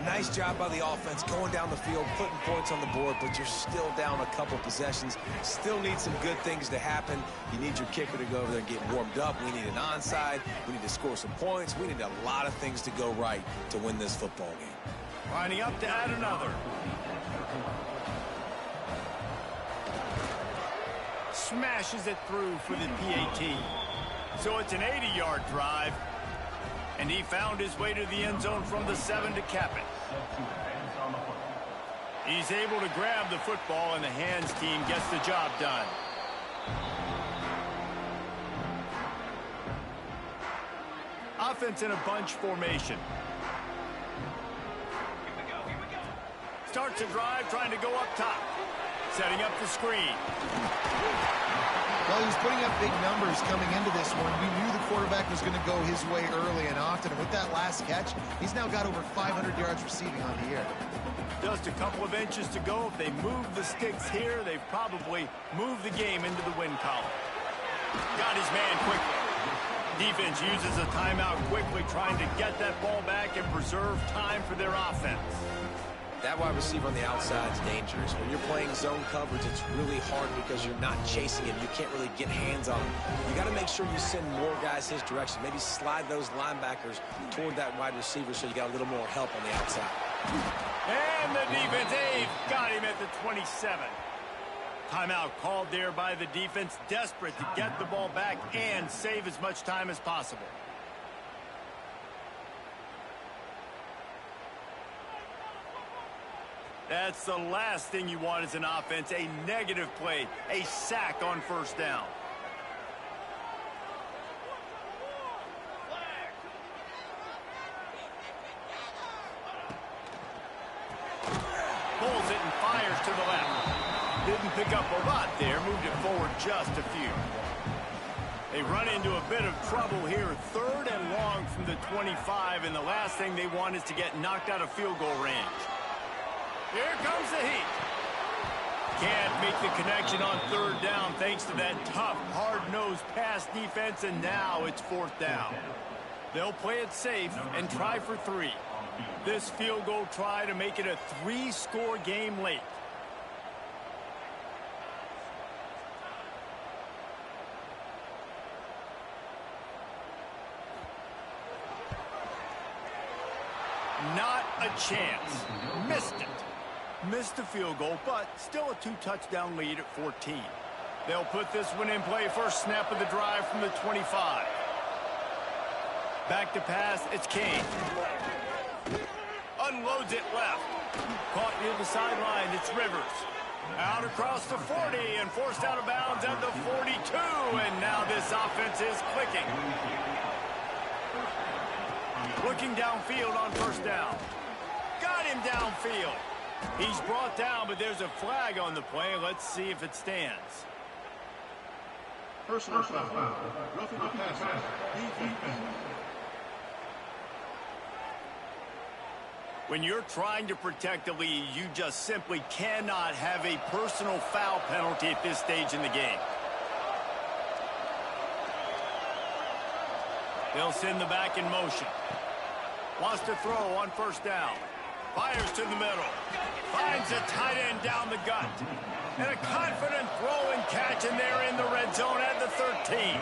Nice job by the offense going down the field, putting points on the board, but you're still down a couple possessions. Still need some good things to happen. You need your kicker to go over there and get warmed up. We need an onside. We need to score some points. We need a lot of things to go right to win this football game. Lining up to add another. Smashes it through for the PAT. So it's an 80-yard drive, and he found his way to the end zone from the 7 to cap it. He's able to grab the football, and the hands team gets the job done. Offense in a bunch formation. Starts a drive trying to go up top. Setting up the screen. Well, he was putting up big numbers coming into this one. We knew the quarterback was going to go his way early and often. And with that last catch, he's now got over 500 yards receiving on the year. Just a couple of inches to go. If they move the sticks here, they've probably moved the game into the win column. Got his man quickly. Defense uses a timeout quickly, trying to get that ball back and preserve time for their offense. That wide receiver on the outside is dangerous. When you're playing zone coverage, it's really hard because you're not chasing him. You can't really get hands on him. You got to make sure you send more guys his direction. Maybe slide those linebackers toward that wide receiver so you got a little more help on the outside. And the defense, got him at the 27. Timeout called there by the defense, desperate to get the ball back and save as much time as possible. That's the last thing you want as an offense, a negative play, a sack on first down. Pulls it and fires to the left. Didn't pick up a lot there, moved it forward just a few. They run into a bit of trouble here, 3rd and long from the 25, and the last thing they want is to get knocked out of field goal range. Here comes the heat. Can't make the connection on 3rd down thanks to that tough, hard-nosed pass defense, and now it's 4th down. They'll play it safe and try for 3. This field goal try to make it a 3-score game late. Not a chance. Missed it. Missed the field goal, but still a 2-touchdown lead at 14. They'll put this one in play first snap of the drive from the 25. Back to pass, it's Kane. Unloads it left. Caught near the sideline, it's Rivers. Out across the 40 and forced out of bounds at the 42. And now this offense is clicking. Looking downfield on first down. Got him downfield. He's brought down, but there's a flag on the play. Let's see if it stands. Personal foul. Roughing the passer. Defense. When you're trying to protect the lead, you just simply cannot have a personal foul penalty at this stage in the game. They'll send the back in motion. Wants to throw on first down. Fires to the middle. Finds a tight end down the gut. And a confident throw and catch, and they're in the red zone at the 13.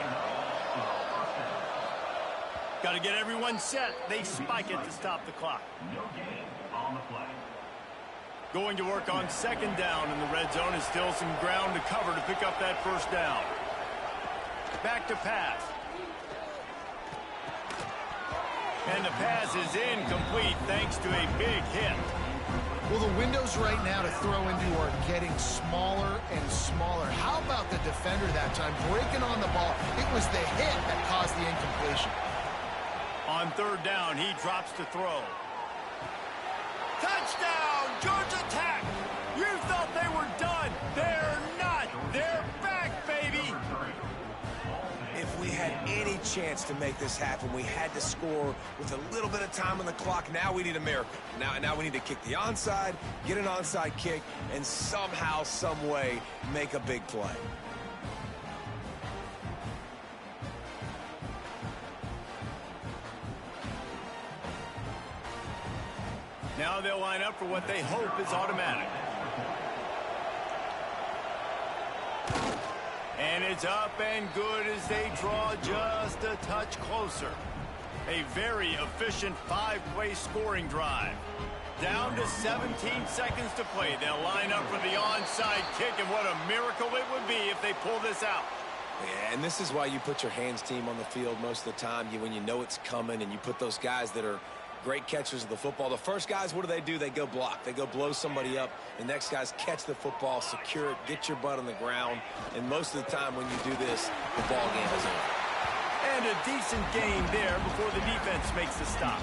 Got to get everyone set. They spike it to stop the clock. Going to work on 2nd down in the red zone, and still some ground to cover to pick up that first down. Back to pass. And the pass is incomplete thanks to a big hit. Well, the windows right now to throw into are getting smaller and smaller. How about the defender that time breaking on the ball? It was the hit that caused the incompletion. On 3rd down, he drops to throw. Touchdown, Georgia Tech! You thought they were done. They're not. They're back, baby. If we had any chance to make this happen, we had to score with a little bit of time on the clock. Now we need a miracle. Now we need to kick the onside, get an onside kick, and somehow, some way, make a big play. Now they'll line up for what they hope is automatic. And it's up and good as they draw just a touch closer. A very efficient 5-play scoring drive. Down to 17 seconds to play. They'll line up for the onside kick, and what a miracle it would be if they pull this out. Yeah, and this is why you put your hands team on the field most of the time. When you know it's coming, and you put those guys that are great catchers of the football. The first guys, what do? They go block. They go blow somebody up. The next guys catch the football, secure it, get your butt on the ground. And most of the time when you do this, the ball game is over. And a decent gain there before the defense makes the stop.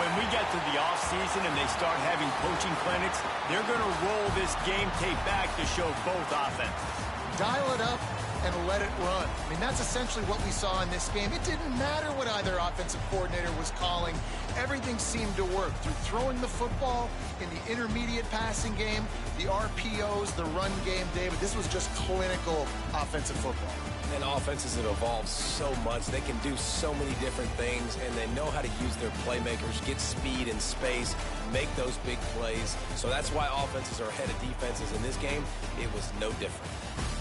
When we get to the offseason and they start having coaching clinics, they're going to roll this game tape back to show both offenses. Dial it up and let it run. I mean, that's essentially what we saw in this game. It didn't matter what either offensive coordinator was calling. Everything seemed to work through throwing the football in the intermediate passing game, the RPOs, the run game, David. This was just clinical offensive football. And offenses that evolve so much, they can do so many different things, and they know how to use their playmakers, get speed and space, make those big plays. So that's why offenses are ahead of defenses in this game. It was no different.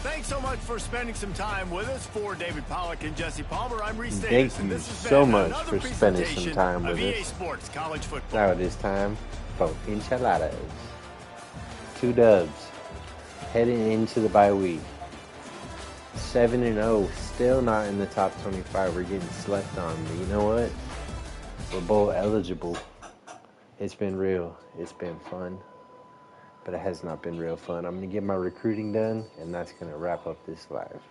Thanks so much for spending some time with us. For David Pollack and Jesse Palmer, I'm Reese Davis. Thank you so much for spending some time with EA us. Sports College Football. Now it is time for enchiladas. 2 dubs heading into the bye week. 7-0, still not in the top 25. We're getting slept on, but you know what? We're bowl eligible. It's been real. It's been fun, but it has not been real fun. I'm going to get my recruiting done, and that's going to wrap up this live.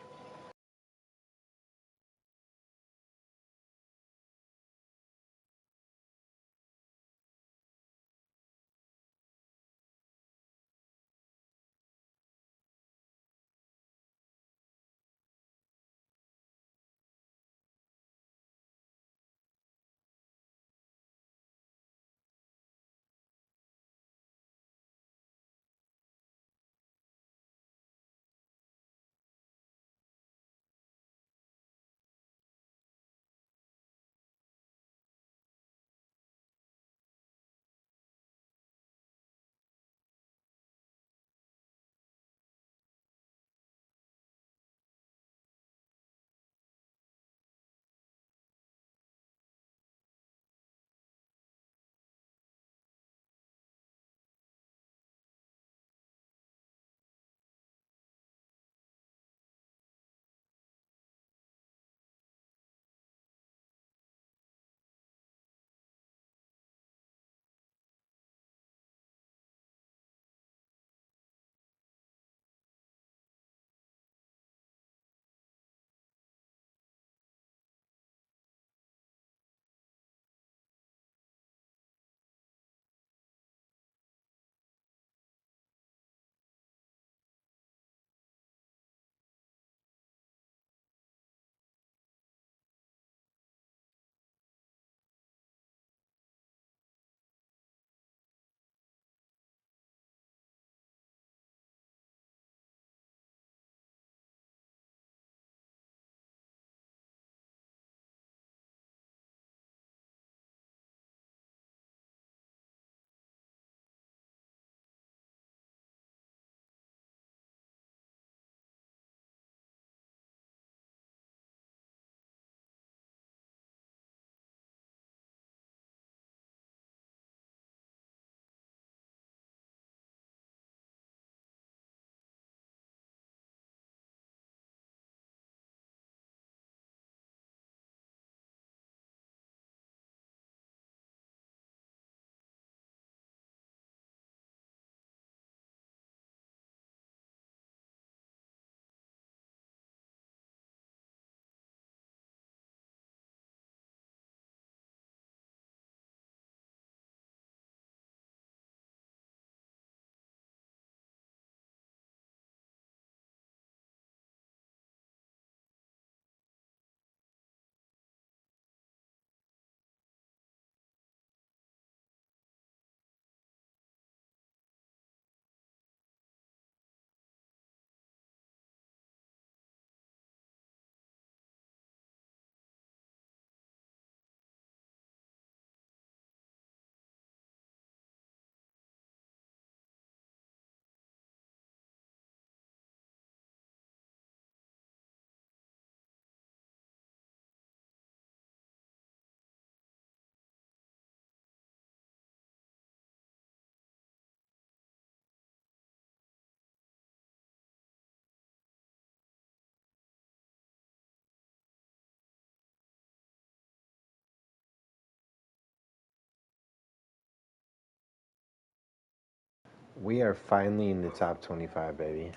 We are finally in the top 25, baby.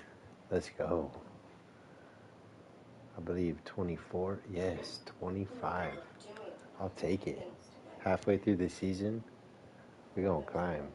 Let's go. I believe 24. Yes, 25. I'll take it. Halfway through the season, we're going to climb.